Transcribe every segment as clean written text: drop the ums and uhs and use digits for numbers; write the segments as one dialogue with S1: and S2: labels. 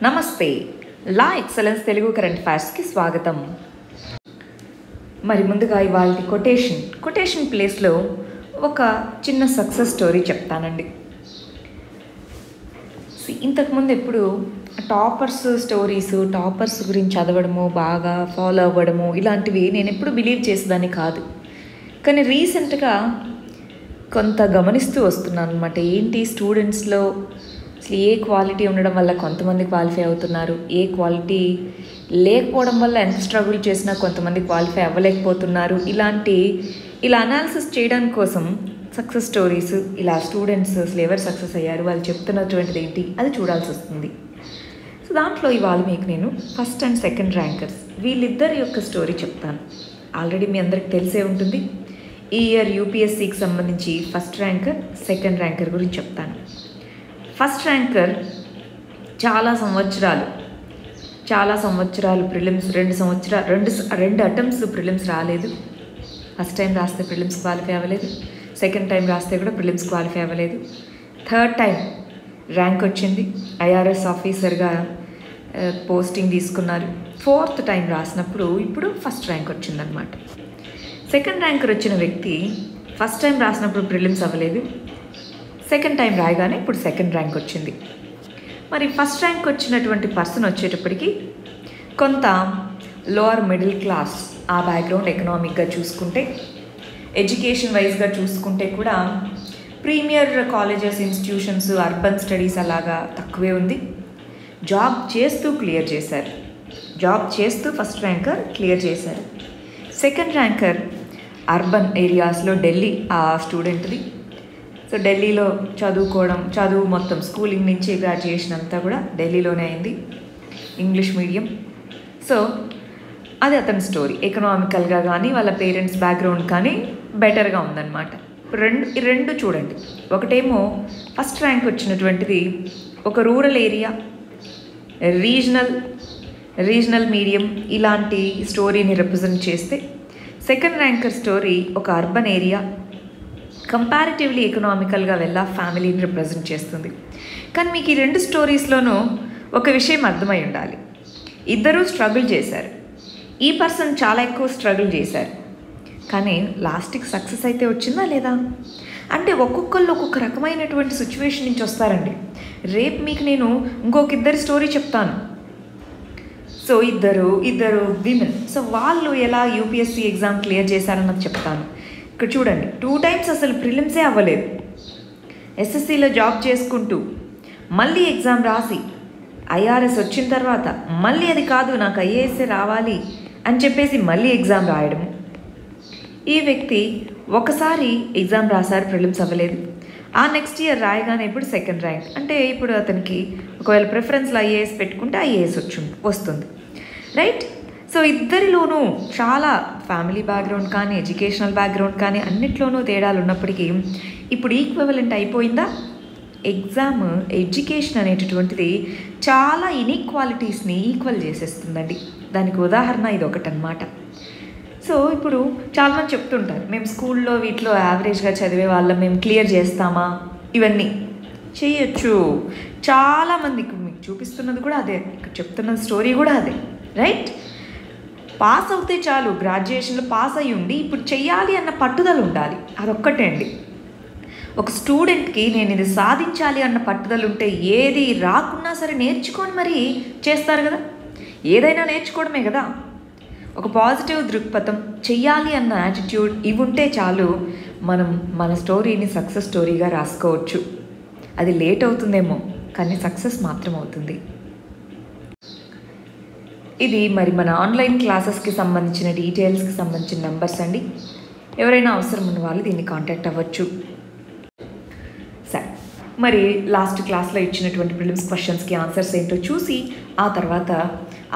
S1: నమస్తే. లా excellence Telugu current అఫైర్స్కి స్వాగతం. మరి ముందుగా ఇవాళ కొటేషన్ ప్లేస్లో ఒక చిన్న సక్సెస్ స్టోరీ చెప్తానండి. ఇంతకుముందు ఎప్పుడు టాపర్స్ గురించి చదవడము, బాగా ఫాలో అవ్వడము ఇలాంటివి నేను ఎప్పుడు బిలీవ్ చేసేదాన్ని కాదు. కానీ రీసెంట్గా కొంత గమనిస్తూ వస్తున్నాను అనమాట. ఏంటి స్టూడెంట్స్లో అసలు ఏ క్వాలిటీ ఉండడం వల్ల కొంతమంది క్వాలిఫై అవుతున్నారు, ఏ క్వాలిటీ లేకపోవడం వల్ల ఎంత స్ట్రగుల్ చేసినా కొంతమంది క్వాలిఫై అవ్వలేకపోతున్నారు. ఇలా అనాలిసిస్ చేయడం కోసం సక్సెస్ స్టోరీస్, ఇలా స్టూడెంట్స్ అసలు ఎవరు సక్సెస్ అయ్యారు, వాళ్ళు చెప్తున్నటువంటిది ఏంటి అది చూడాల్సి వస్తుంది. సో దాంట్లో ఇవాళ మీకు నేను ఫస్ట్ అండ్ సెకండ్ ర్యాంకర్స్ వీళ్ళిద్దరి యొక్క స్టోరీ చెప్తాను. ఆల్రెడీ మీ అందరికి తెలిసే ఉంటుంది. ఈ ఇయర్ యూపీఎస్సీకి సంబంధించి ఫస్ట్ ర్యాంకర్, సెకండ్ ర్యాంకర్ గురించి చెప్తాను. ఫస్ట్ ర్యాంకర్ చాలా సంవత్సరాలు ప్రిలిమ్స్, రెండు అటెంప్ట్స్ ప్రిలిమ్స్ రాలేదు. ఫస్ట్ టైం రాస్తే ప్రిలిమ్స్ క్వాలిఫై అవ్వలేదు, సెకండ్ టైం రాస్తే కూడా ప్రిలిమ్స్ క్వాలిఫై అవ్వలేదు, థర్డ్ టైం ర్యాంక్ వచ్చింది, ఐఆర్ఎస్ ఆఫీసర్గా పోస్టింగ్ తీసుకున్నారు, ఫోర్త్ టైం రాసినప్పుడు ఇప్పుడు ఫస్ట్ ర్యాంక్ వచ్చిందనమాట. సెకండ్ ర్యాంకర్ వచ్చిన వ్యక్తి ఫస్ట్ టైం రాసినప్పుడు ప్రిలిమ్స్ అవ్వలేదు, సెకండ్ టైం రాయగానే ఇప్పుడు సెకండ్ ర్యాంక్ వచ్చింది. మరి ఫస్ట్ ర్యాంక్ వచ్చినటువంటి పర్సన్ వచ్చేటప్పటికి కొంత లోవర్ మిడిల్ క్లాస్, ఆ బ్యాక్గ్రౌండ్ ఎకనామిక్గా చూసుకుంటే, ఎడ్యుకేషన్ వైజ్గా చూసుకుంటే కూడా premier colleges, institutions, urban studies అలాగా తక్కువే ఉంది. జాబ్ చేస్తూ ఫస్ట్ ర్యాంకర్ క్లియర్ చేశారు. సెకండ్ ర్యాంకర్ అర్బన్ ఏరియాస్లో ఢిల్లీ ఆ స్టూడెంట్ది. సో ఢిల్లీలో చదువు మొత్తం స్కూలింగ్ నుంచి గ్రాడ్యుయేషన్ అంతా కూడా ఢిల్లీలోనే అయింది, ఇంగ్లీష్ మీడియం. సో అది అతని స్టోరీ. ఎకనామికల్గా కానీ వాళ్ళ పేరెంట్స్ బ్యాక్గ్రౌండ్ కానీ బెటర్గా ఉందన్నమాట. రెండు చూడండి. ఒకటేమో ఫస్ట్ ర్యాంక్ వచ్చినటువంటిది ఒక రూరల్ ఏరియా, రీజనల్ మీడియం ఇలాంటి స్టోరీని రిప్రజెంట్ చేస్తే, సెకండ్ ర్యాంకర్ స్టోరీ ఒక అర్బన్ ఏరియా, కంపారిటివ్లీ ఎకనామికల్గా వెళ్ళా ఫ్యామిలీని రిప్రజెంట్ చేస్తుంది. కానీ మీకు ఈ రెండు స్టోరీస్లోనూ ఒక విషయం అర్థమై ఉండాలి. ఇద్దరూ స్ట్రగుల్ చేశారు. ఈ పర్సన్ చాలా ఎక్కువ స్ట్రగుల్ చేశారు, కానీ లాస్ట్కి సక్సెస్ అయితే వచ్చిందా లేదా అంటే ఒక్కొక్కళ్ళు ఒక్కొక్క రకమైనటువంటి సిచ్యువేషన్ నుంచి వస్తారండి. రేపు మీకు నేను ఇద్దరి స్టోరీ చెప్తాను. సో ఇద్దరు విమెన్, సో వాళ్ళు ఎలా యూపీఎస్సీ ఎగ్జామ్ క్లియర్ చేశారన్నది చెప్తాను. ఇక్కడ చూడండి, 2 టైమ్స్ అసలు ప్రిలిమ్సే అవ్వలేదు. ఎస్ఎస్సిలో జాబ్ చేసుకుంటూ మళ్ళీ ఎగ్జామ్ రాసి ఐఆర్ఎస్ వచ్చిన తర్వాత మళ్ళీ అది కాదు నాకు ఐఏఎస్ఏ రావాలి అని చెప్పేసి మళ్ళీ ఎగ్జామ్ రాయడం. ఈ వ్యక్తి ఒకసారి ఎగ్జామ్ రాశారు, ప్రిలిమ్స్ అవ్వలేదు. ఆ నెక్స్ట్ ఇయర్ రాయగానే ఇప్పుడు సెకండ్ ర్యాంక్. అంటే ఇప్పుడు అతనికి ఒకవేళ ప్రిఫరెన్స్లో ఐఏఎస్ పెట్టుకుంటే ఐఏఎస్ వస్తుంది, రైట్? సో ఇద్దరిలోనూ చాలా ఫ్యామిలీ బ్యాక్గ్రౌండ్ కానీ, ఎడ్యుకేషనల్ బ్యాక్గ్రౌండ్ కానీ అన్నిట్లోనూ తేడాలు ఉన్నప్పటికీ ఇప్పుడు ఈక్వివలెంట్ అయిపోయిందా? ఎడ్యుకేషన్ అనేటటువంటిది చాలా ఇన్ఈక్వాలిటీస్ని ఈక్వల్ చేసేస్తుందండి. దానికి ఉదాహరణ ఇది ఒకటనమాట. సో ఇప్పుడు చాలామంది చెప్తుంటారు, మేము స్కూల్లో వీటిలో యావరేజ్గా చదివే వాళ్ళం, మేము క్లియర్ చేస్తామా? ఇవన్నీ చేయొచ్చు. చాలామందికి మీకు చూపిస్తున్నది కూడా అదే, ఇక్కడ చెప్తున్న స్టోరీ కూడా అదే, రైట్? పాస్ అవుతే చాలు, గ్రాడ్యుయేషన్లో పాస్ అయ్యి ఉండి ఇప్పుడు చెయ్యాలి అన్న పట్టుదల ఉండాలి. అదొక్కటే అండి. ఒక స్టూడెంట్కి నేను ఇది సాధించాలి అన్న పట్టుదల ఉంటే ఏది రాకున్నా సరే నేర్చుకొని మరీ చేస్తారు కదా. ఏదైనా నేర్చుకోవడమే కదా. ఒక పాజిటివ్ దృక్పథం, చెయ్యాలి అన్న యాటిట్యూడ్, ఇవి ఉంటే చాలు మనం మన స్టోరీని సక్సెస్ స్టోరీగా రాసుకోవచ్చు. అది లేట్ అవుతుందేమో కానీ సక్సెస్ మాత్రం అవుతుంది. ఇది మరి మన ఆన్లైన్ క్లాసెస్కి సంబంధించిన డీటెయిల్స్కి సంబంధించిన నెంబర్స్ అండి. ఎవరైనా అవసరం ఉన్న వాళ్ళు దీన్ని కాంటాక్ట్ అవ్వచ్చు. సరే, మరి లాస్ట్ క్లాస్లో ఇచ్చినటువంటి ప్రిలిమ్స్ క్వశ్చన్స్కి ఆన్సర్స్ ఏంటో చూసి ఆ తర్వాత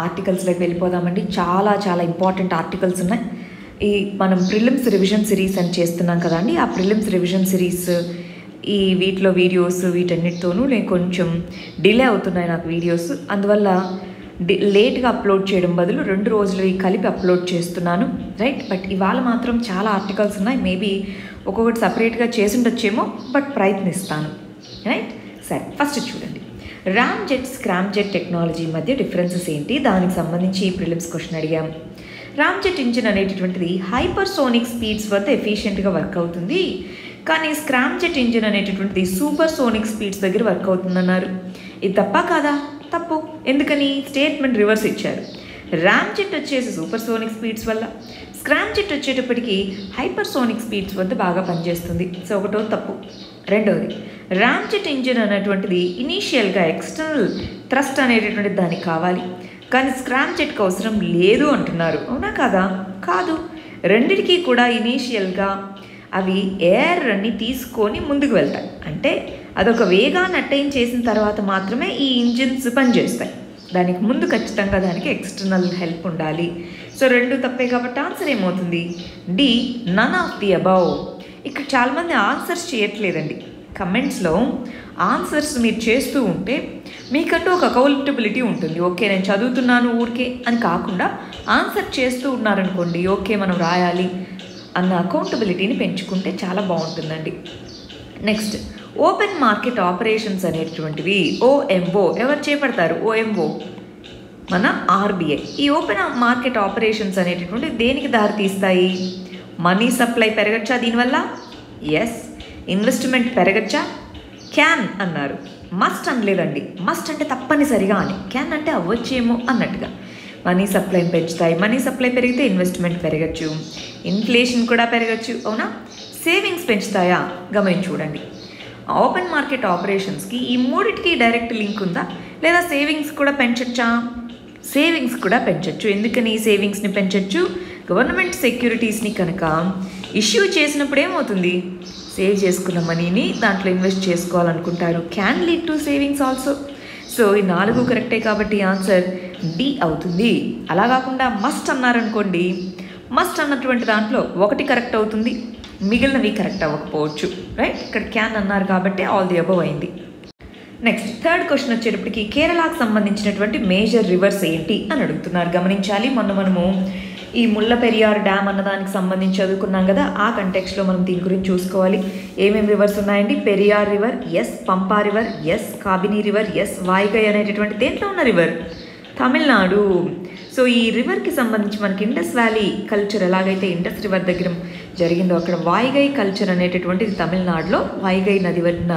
S1: ఆర్టికల్స్లోకి వెళ్ళిపోదామండి. చాలా ఇంపార్టెంట్ ఆర్టికల్స్ ఉన్నాయి. ఈ మనం ప్రిలిమ్స్ రివిజన్ సిరీస్ అని చేస్తున్నాం కదండి. ఆ ప్రిలిమ్స్ రివిజన్ సిరీస్ వీటిలో వీడియోస్ వీటన్నిటితోనూ నేను కొంచెం డిలే అవుతున్నాయి నాకు వీడియోస్. అందువల్ల లేట్గా అప్లోడ్ చేయడం బదులు 2 రోజులు కలిపి అప్లోడ్ చేస్తున్నాను, రైట్? బట్ ఇవాళ మాత్రం చాలా ఆర్టికల్స్ ఉన్నాయి. మేబీ ఒక్కొక్కటి సపరేట్గా చేసి ఉండొచ్చేమో, బట్ ప్రయత్నిస్తాను, రైట్? సరే, ఫస్ట్ చూడండి. Ram jet, Scram jet technology మధ్య డిఫరెన్సెస్ ఏంటి, దానికి సంబంధించి ప్రిలిమ్స్ క్వశ్చన్ అడిగాం. రామ్ జెట్ ఇంజిన్ అనేటటువంటిది హైపర్సోనిక్ స్పీడ్స్ వద్ద ఎఫిషియెంట్గా వర్క్ అవుతుంది, కానీ స్క్రామ్ జెట్ ఇంజిన్ అనేటటువంటిది సూపర్ సోనిక్ స్పీడ్స్ దగ్గర వర్క్ అవుతుందన్నారు. ఇది తప్ప కాదా? తప్పు. ఎందుకని? స్టేట్మెంట్ రివర్స్ ఇచ్చారు. రామ్ జెట్ వచ్చేసి సూపర్ సోనిక్ స్పీడ్స్ వల్ల, స్క్రామ్ జెట్ వచ్చేటప్పటికి హైపర్ సోనిక్ స్పీడ్స్ వద్ద బాగా పనిచేస్తుంది. సో ఒకటో తప్పు. రెండవది, రామ్ జెట్ ఇంజిన్ అనేటువంటిది ఇనీషియల్గా ఎక్స్టర్నల్ థ్రస్ట్ అనేటటువంటిది దానికి కావాలి, కానీ స్క్రామ్ జెట్కి అవసరం లేదు అంటున్నారు. అవునా కాదా? కాదు. రెండిటికి కూడా ఇనీషియల్గా అవి ఎయిర్ని తీసుకొని ముందుకు వెళ్తాయి. అంటే అదొక వేగాన్ని అటైన్ చేసిన తర్వాత మాత్రమే ఈ ఇంజిన్స్ పనిచేస్తాయి. దానికి ముందు ఖచ్చితంగా దానికి ఎక్స్టర్నల్ హెల్ప్ ఉండాలి. సో రెండు తప్పే కాబట్టి ఆన్సర్ ఏమవుతుంది? D, none of the above. ఇక్కడ చాలామంది ఆన్సర్స్ చేయట్లేదండి. కమెంట్స్లో ఆన్సర్స్ మీరు చేస్తూ ఉంటే మీకంటూ ఒక అకౌంటబిలిటీ ఉంటుంది. ఓకే నేను చదువుతున్నాను ఊరికే అని కాకుండా ఆన్సర్ చేస్తూ ఉన్నారనుకోండి, ఓకే మనం రాయాలి అన్న అకౌంటబిలిటీని పెంచుకుంటే చాలా బాగుంటుందండి. నెక్స్ట్, ఓపెన్ మార్కెట్ ఆపరేషన్స్ అనేటువంటివి ఓఎంఓ ఎవరు చేపడతారు? ఓఎంఓ మన ఆర్బీఐ. ఈ ఓపెన్ మార్కెట్ ఆపరేషన్స్ అనేటటువంటి దేనికి దారితీస్తాయి? మనీ సప్లై పెరగచ్చా దీనివల్ల? ఎస్. ఇన్వెస్ట్మెంట్ పెరగచ్చా? క్యాన్ అన్నారు, మస్ట్ అనలేదండి. మస్ట్ అంటే తప్పనిసరిగా అని, క్యాన్ అంటే అవ్వచ్చేమో అన్నట్టుగా. మనీ సప్లైని పెంచుతాయి. మనీ సప్లై పెరిగితే ఇన్వెస్ట్మెంట్ పెరగచ్చు, ఇన్ఫ్లేషన్ కూడా పెరగచ్చు. అవునా? సేవింగ్స్ పెంచుతాయా? గమనించి చూడండి. ఓపెన్ మార్కెట్ ఆపరేషన్స్కి ఈ మూడిటికి డైరెక్ట్ లింక్ ఉందా, లేదా సేవింగ్స్ కూడా పెంచచ్చా? సేవింగ్స్ కూడా పెంచవచ్చు. ఎందుకని సేవింగ్స్ని పెంచవచ్చు? గవర్నమెంట్ సెక్యూరిటీస్ని కనుక ఇష్యూ చేసినప్పుడు ఏమవుతుంది? సేవ్ చేసుకున్న మనీని దాంట్లో ఇన్వెస్ట్ చేసుకోవాలనుకుంటారు. Can lead to savings also. So ఈ 4 కరెక్టే కాబట్టి ఆన్సర్ డి అవుతుంది. అలా కాకుండా మస్ట్ అన్నారనుకోండి, మస్ట్ అన్నటువంటి దాంట్లో ఒకటి కరెక్ట్ అవుతుంది, మిగిలినవి కరెక్ట్ అవ్వకపోవచ్చు. రైట్? ఇక్కడ క్యాన్ అన్నారు కాబట్టి ఆల్ ది అబవ్ అయింది. నెక్స్ట్ థర్డ్ క్వశ్చన్ వచ్చేటప్పటికి కేరళకు సంబంధించినటువంటి మేజర్ రివర్స్ ఏంటి అని అడుగుతున్నారు. గమనించాలి, మనము ఈ ముళ్ళ పెరియార్ డ్యామ్ అన్నదానికి సంబంధించి చదువుకున్నాం కదా, ఆ కంటెక్స్లో మనం దీని గురించి చూసుకోవాలి. ఏమేమి రివర్స్ ఉన్నాయండి? Periyar river, yes. Pampa river, yes. Kabini river, yes. Vaigai అనేటటువంటి దేంట్లో ఉన్న రివర్? తమిళనాడు. సో ఈ రివర్కి సంబంధించి మనకి ఇండస్ వ్యాలీ కల్చర్ ఎలాగైతే ఇండస్ రివర్ దగ్గర జరిగిందో అక్కడ వాయిగై కల్చర్ అనేటటువంటిది తమిళనాడులో వైగై నది వద్ద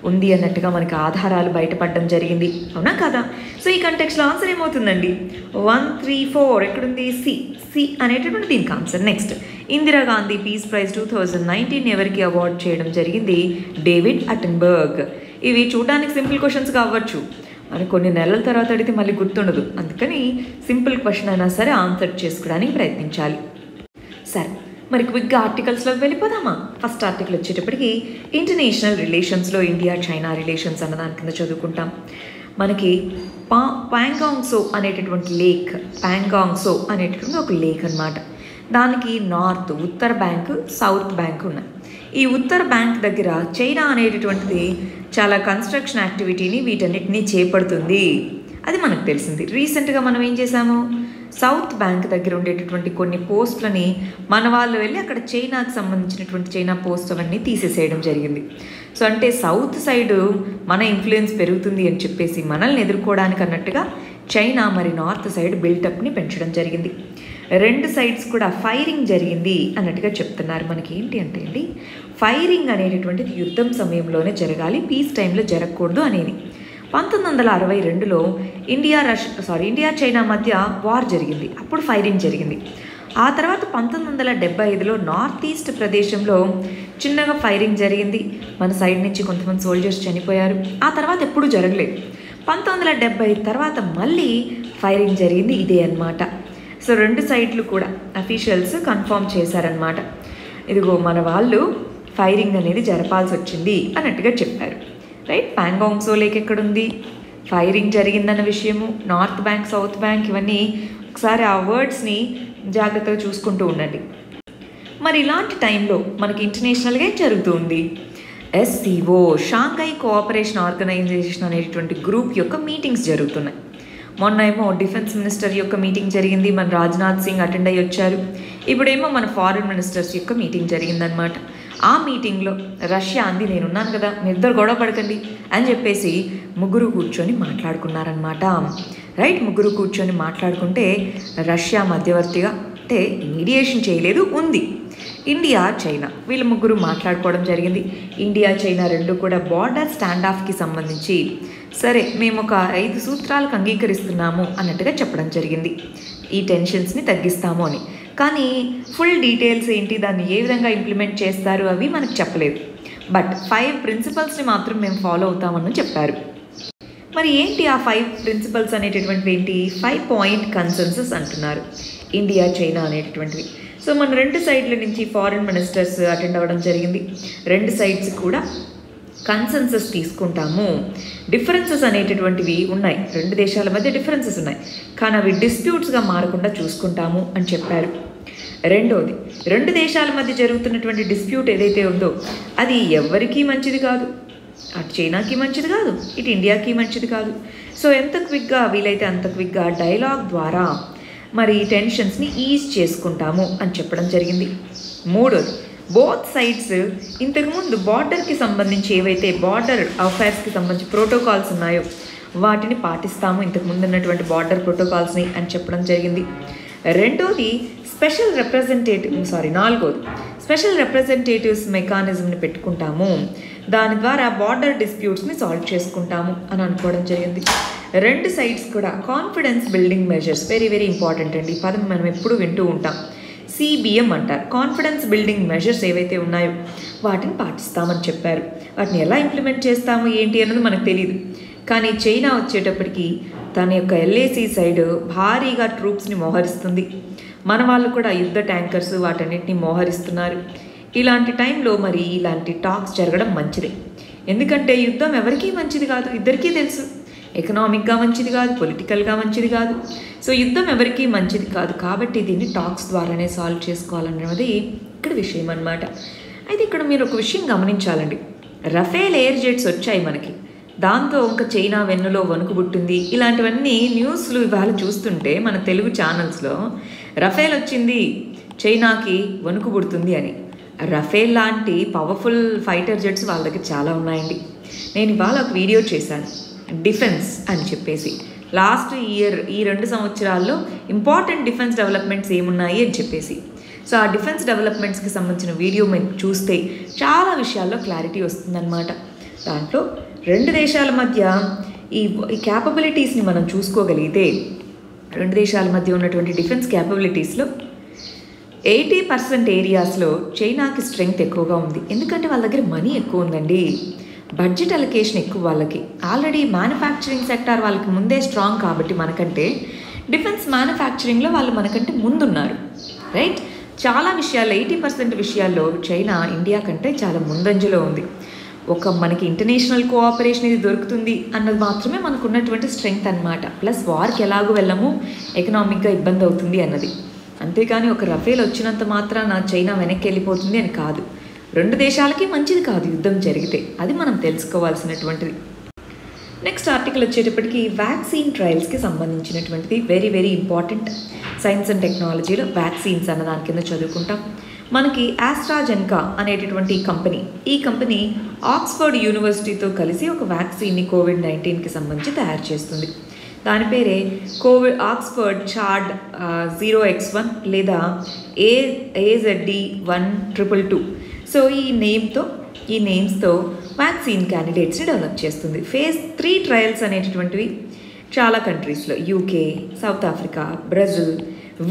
S1: ఉంది అన్నట్టుగా మనకి ఆధారాలు బయటపడడం జరిగింది. అవునా కదా? సో ఈ కంటెక్స్లో ఆన్సర్ ఏమవుతుందండి? 1, 3, 4 ఎక్కడుంది? సి అనేటటువంటి దీనికి answer. Next, Indira Gandhi peace prize 2019 ఎవరికి అవార్డ్ చేయడం జరిగింది? డేవిడ్ అటెన్బర్గ్. ఇవి చూడడానికి సింపుల్ క్వశ్చన్స్ కావచ్చు, అని కొన్ని నెలల తర్వాత అడిగితే మళ్ళీ గుర్తుండదు. అందుకని సింపుల్ క్వశ్చన్ అయినా సరే ఆన్సర్ చేసుకోవడానికి ప్రయత్నించాలి. సరే, మరి క్విక్గా ఆర్టికల్స్లోకి వెళ్ళిపోదామా? ఫస్ట్ ఆర్టికల్ వచ్చేటప్పటికి ఇంటర్నేషనల్ రిలేషన్స్లో ఇండియా చైనా రిలేషన్స్ అన్నదాని కింద చదువుకుంటాం. మనకి ప్యాంగాంగ్ సో అనేటటువంటి లేక్, ప్యాంగాంగ్ సో అనేటటువంటి ఒక లేక్ అన్నమాట. దానికి నార్త్ ఉత్తర బ్యాంక్, సౌత్ బ్యాంక్ ఉన్నాయి. ఈ ఉత్తర బ్యాంక్ దగ్గర చైనా అనేటటువంటిది చాలా కన్స్ట్రక్షన్ యాక్టివిటీని వీటన్నిటిని చేపడుతుంది. అది మనకు తెలిసింది. రీసెంట్గా మనం ఏం చేసాము? సౌత్ బ్యాంక్ దగ్గర ఉండేటటువంటి కొన్ని పోస్టులని మన వాళ్ళు వెళ్ళి అక్కడ చైనాకు సంబంధించినటువంటి చైనా పోస్ట్ అవన్నీ తీసేసేయడం జరిగింది. సో అంటే సౌత్ సైడ్ మన ఇన్ఫ్లుయెన్స్ పెరుగుతుంది అని చెప్పేసి మనల్ని ఎదుర్కోవడానికి అన్నట్టుగా చైనా మరి నార్త్ సైడ్ బిల్టప్ని పెంచడం జరిగింది. రెండు సైడ్స్ కూడా ఫైరింగ్ జరిగింది అన్నట్టుగా చెప్తున్నారు. మనకి ఏంటి అంటే అండి, ఫైరింగ్ అనేటటువంటిది యుద్ధం సమయంలోనే జరగాలి, పీస్ టైంలో జరగకూడదు అనేది. 1962లో ఇండియా చైనా మధ్య వార్ జరిగింది, అప్పుడు ఫైరింగ్ జరిగింది. ఆ తర్వాత 1975లో నార్త్ ఈస్ట్ ప్రదేశంలో చిన్నగా ఫైరింగ్ జరిగింది. మన సైడ్ నుంచి కొంతమంది సోల్జర్స్ చనిపోయారు. ఆ తర్వాత ఎప్పుడూ జరగలేదు. 1970 తర్వాత మళ్ళీ ఫైరింగ్ జరిగింది. ఇదే అన్నమాట. సో రెండు సైడ్లు కూడా అఫీషియల్స్ కన్ఫర్మ్ చేశారనమాట. ఇదిగో మన వాళ్ళు ఫైరింగ్ అనేది జరపాల్సి వచ్చింది అన్నట్టుగా చెప్పారు. రైట్? ప్యాంగాంగ్ సో లేక్ ఎక్కడుంది? ఫైరింగ్ జరిగిందన్న విషయము, నార్త్ బ్యాంక్, సౌత్ బ్యాంక్, ఇవన్నీ ఒకసారి ఆ వర్డ్స్ని జాగ్రత్తగా చూసుకుంటూ ఉండండి. మరి ఇలాంటి టైంలో మనకి ఇంటర్నేషనల్గా ఏం జరుగుతుంది? SCO, షాంఘై కోఆపరేషన్ ఆర్గనైజేషన్ అనేటువంటి గ్రూప్ యొక్క మీటింగ్స్ జరుగుతున్నాయి. మొన్న ఏమో డిఫెన్స్ మినిస్టర్ యొక్క మీటింగ్ జరిగింది, మన రాజ్నాథ్ సింగ్ అటెండ్ అయ్యి వచ్చారు. ఇప్పుడేమో మన ఫారిన్ మినిస్టర్స్ యొక్క మీటింగ్ జరిగిందనమాట. ఆ మీటింగ్లో రష్యా అంది, నేనున్నాను కదా, మీ ఇద్దరు గొడవ పడకండి అని చెప్పేసి ముగ్గురు కూర్చొని మాట్లాడుకున్నారనమాట. రైట్, ముగ్గురు కూర్చొని మాట్లాడుకుంటే రష్యా మధ్యవర్తిగా, అంటే మీడియేషన్ చేయలేదు, ఉంది. ఇండియా, చైనా, వీళ్ళు ముగ్గురు మాట్లాడుకోవడం జరిగింది. ఇండియా, చైనా రెండు కూడా బార్డర్ స్టాండ్ ఆఫ్కి సంబంధించి సరే మేము ఒక 5 సూత్రాలకు అంగీకరిస్తున్నాము అన్నట్టుగా చెప్పడం జరిగింది. ఈ టెన్షన్స్ని తగ్గిస్తాము అని. కానీ ఫుల్ డీటెయిల్స్ ఏంటి, దాన్ని ఏ విధంగా ఇంప్లిమెంట్ చేస్తారు అవి మనకు చెప్పలేదు. బట్ 5 ప్రిన్సిపల్స్ని మాత్రం మేము ఫాలో అవుతామని చెప్పారు. మరి ఏంటి ఆ 5 ప్రిన్సిపల్స్ అనేటటువంటివి ఏంటి? 5 పాయింట్ కన్సెన్సస్ అంటున్నారు ఇండియా, చైనా అనేటటువంటివి. సో మన 2 సైడ్ల నుంచి ఫారిన్ మినిస్టర్స్ అటెండ్ అవ్వడం జరిగింది. 2 సైడ్స్ కూడా కన్సెన్సస్ తీసుకుంటాము. డిఫరెన్సెస్ అనేటటువంటివి ఉన్నాయి, 2 దేశాల మధ్య డిఫరెన్సెస్ ఉన్నాయి, కానీ అవి డిస్ప్యూట్స్గా మారకుండా చూసుకుంటాము అని చెప్పారు. రెండోది, 2 దేశాల మధ్య జరుగుతున్నటువంటి డిస్ప్యూట్ ఏదైతే ఉందో అది ఎవరికీ మంచిది కాదు. అటు చైనాకి మంచిది కాదు, ఇటు ఇండియాకి మంచిది కాదు. సో ఎంత క్విక్గా వీలైతే అంత క్విక్గా డైలాగ్ ద్వారా మరి టెన్షన్స్ని ఈజ్ చేసుకుంటాము అని చెప్పడం జరిగింది. మూడోది, బోత్ సైడ్స్ ఇంతకుముందు బార్డర్కి సంబంధించి ఏవైతే బార్డర్ అఫైర్స్కి సంబంధించి ప్రోటోకాల్స్ ఉన్నాయో వాటిని పాటిస్తాము, ఇంతకుముందు ఉన్నటువంటి బార్డర్ ప్రోటోకాల్స్ని అని చెప్పడం జరిగింది. రెండోది, నాలుగోది, స్పెషల్ రిప్రజెంటేటివ్స్ మెకానిజంని పెట్టుకుంటాము, దాని ద్వారా బార్డర్ డిస్ప్యూట్స్ని సాల్వ్ చేసుకుంటాము అని అనుకోవడం జరిగింది. 2 సైడ్స్ కూడా confidence building measures, very very important అండి, ఈ పదం మనం ఎప్పుడూ వింటూ ఉంటాం. CBM అంటారు. కాన్ఫిడెన్స్ బిల్డింగ్ మెజర్స్ ఏవైతే ఉన్నాయో వాటిని పాటిస్తామని చెప్పారు. వాటిని ఎలా ఇంప్లిమెంట్ చేస్తాము ఏంటి అన్నది మనకు తెలియదు. కానీ చైనా వచ్చేటప్పటికి తన యొక్క LAC సైడ్ భారీగా ట్రూప్స్ని మోహరిస్తుంది. మన వాళ్ళు కూడా యుద్ధ ట్యాంకర్స్ వాటన్నిటిని మోహరిస్తున్నారు. ఇలాంటి టైంలో మరి ఇలాంటి టాక్స్ జరగడం మంచిదే. ఎందుకంటే యుద్ధం ఎవరికీ మంచిది కాదు, ఇద్దరికీ తెలుసు. ఎకనామిక్గా మంచిది కాదు, పొలిటికల్గా మంచిది కాదు. సో యుద్ధం ఎవరికీ మంచిది కాదు, కాబట్టి దీన్ని టాక్స్ ద్వారానే సాల్వ్ చేసుకోవాలన్నది ఇక్కడ విషయం అన్నమాట. అయితే ఇక్కడ మీరు ఒక విషయం గమనించాలండి, రఫేల్ ఎయిర్ జెట్స్ వచ్చాయి మనకి, దాంతో ఇంకా చైనా వెన్నులో వణుకు పుట్టింది. ఇలాంటివన్నీ న్యూస్లు ఇవాళ చూస్తుంటే మన తెలుగు ఛానల్స్లో రఫేల్ వచ్చింది, చైనాకి వణుకు పుడుతుంది అని. రఫేల్ లాంటి పవర్ఫుల్ ఫైటర్ జెట్స్ వాళ్ళ దగ్గర చాలా ఉన్నాయండి. నేను ఇవాళ ఒక వీడియో చేశాను, డిఫెన్స్ అని చెప్పేసి, లాస్ట్ ఇయర్ ఈ 2 సంవత్సరాల్లో ఇంపార్టెంట్ డిఫెన్స్ డెవలప్మెంట్స్ ఏమున్నాయి అని చెప్పేసి. సో ఆ డిఫెన్స్ డెవలప్మెంట్స్కి సంబంధించిన వీడియో మేము చూస్తే చాలా విషయాల్లో క్లారిటీ వస్తుందన్నమాట. దాంట్లో 2 దేశాల మధ్య ఈ క్యాపబిలిటీస్ని మనం చూసుకోగలిగితే, 2 దేశాల మధ్య ఉన్నటువంటి డిఫెన్స్ క్యాపబిలిటీస్లో 80% ఏరియాస్లో చైనాకి స్ట్రెంగ్త్ ఎక్కువగా ఉంది. ఎందుకంటే వాళ్ళ దగ్గర మనీ ఎక్కువ ఉందండి, బడ్జెట్ అలొకేషన్ ఎక్కువ వాళ్ళకి. ఆల్రెడీ మ్యానుఫ్యాక్చరింగ్ సెక్టార్ వాళ్ళకి ముందే స్ట్రాంగ్ కాబట్టి మనకంటే డిఫెన్స్ మ్యానుఫ్యాక్చరింగ్లో వాళ్ళు మనకంటే ముందున్నారు. రైట్, చాలా విషయాల్లో 80% విషయాల్లో చైనా ఇండియా కంటే చాలా ముందంజలో ఉంది. ఒక మనకి ఇంటర్నేషనల్ కోఆపరేషన్ ఇది దొరుకుతుంది అన్నది మాత్రమే మనకు ఉన్నటువంటి స్ట్రెంగ్త్ అన్నమాట. ప్లస్ వార్కి ఎలాగో వెళ్ళము, ఎకనామిక్గా ఇబ్బంది అవుతుంది అన్నది. అంతేకాని ఒక రఫేల్ వచ్చినంత మాత్రాన చైనా వెనక్కి వెళ్ళిపోతుంది అని కాదు. 2 దేశాలకి మంచిది కాదు యుద్ధం జరిగితే, అది మనం తెలుసుకోవాల్సినటువంటిది. నెక్స్ట్ ఆర్టికల్ వచ్చేటప్పటికి వ్యాక్సిన్ ట్రయల్స్కి సంబంధించినటువంటిది, very very important. Science and టెక్నాలజీలో వ్యాక్సిన్స్ అన్న దాని కింద చదువుకుంటాం. మనకి ఆస్ట్రాజెన్కా అనేటటువంటి ఈ కంపెనీ ఆక్స్ఫర్డ్ యూనివర్సిటీతో కలిసి ఒక వ్యాక్సిన్ని COVID-19కి సంబంధించి తయారు చేస్తుంది. దాని పేరే ఆక్స్ఫర్డ్ చార్డ్ 0x1 లేదా AZD1222. సో ఈ నేమ్స్తో వ్యాక్సిన్ క్యాండిడేట్స్ని డెవలప్ చేస్తుంది. phase 3 ట్రయల్స్ అనేటటువంటివి చాలా కంట్రీస్లో, UK, సౌత్ ఆఫ్రికా, బ్రెజిల్,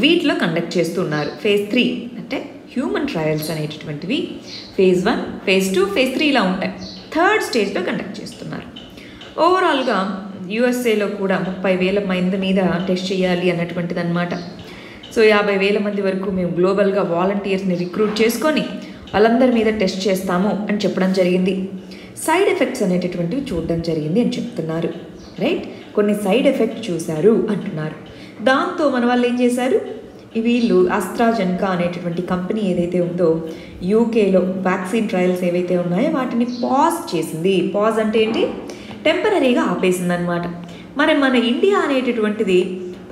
S1: వీటిలో కండక్ట్ చేస్తున్నారు. phase 3 అంటే హ్యూమన్ ట్రయల్స్ అనేటటువంటివి phase 1, phase 2, phase 3 ఇలా ఉంటాయి. 3rd స్టేజ్లో కండక్ట్ చేస్తున్నారు. ఓవరాల్గా USA కూడా 30,000 మంది మీద టెస్ట్ చేయాలి అన్నటువంటిది అనమాట. సో 50,000 మంది వరకు మేము గ్లోబల్గా వాలంటీర్స్ని రిక్రూట్ చేసుకొని వాళ్ళందరి మీద టెస్ట్ చేస్తాము అని చెప్పడం జరిగింది. సైడ్ ఎఫెక్ట్స్ అనేటటువంటివి చూడడం జరిగింది అని చెప్తున్నారు. రైట్, కొన్ని సైడ్ ఎఫెక్ట్ చూశారు అంటున్నారు. దాంతో మన వాళ్ళు ఏం చేశారు, వీళ్ళు ఆస్ట్రాజెన్కా అనేటటువంటి కంపెనీ ఏదైతే ఉందో యూకేలో వ్యాక్సిన్ ట్రయల్స్ ఏవైతే ఉన్నాయో వాటిని పాజ్ చేసింది. పాజ్ అంటే ఏంటి, టెంపరీగా ఆపేసింది అనమాట. మరి మన ఇండియా అనేటటువంటిది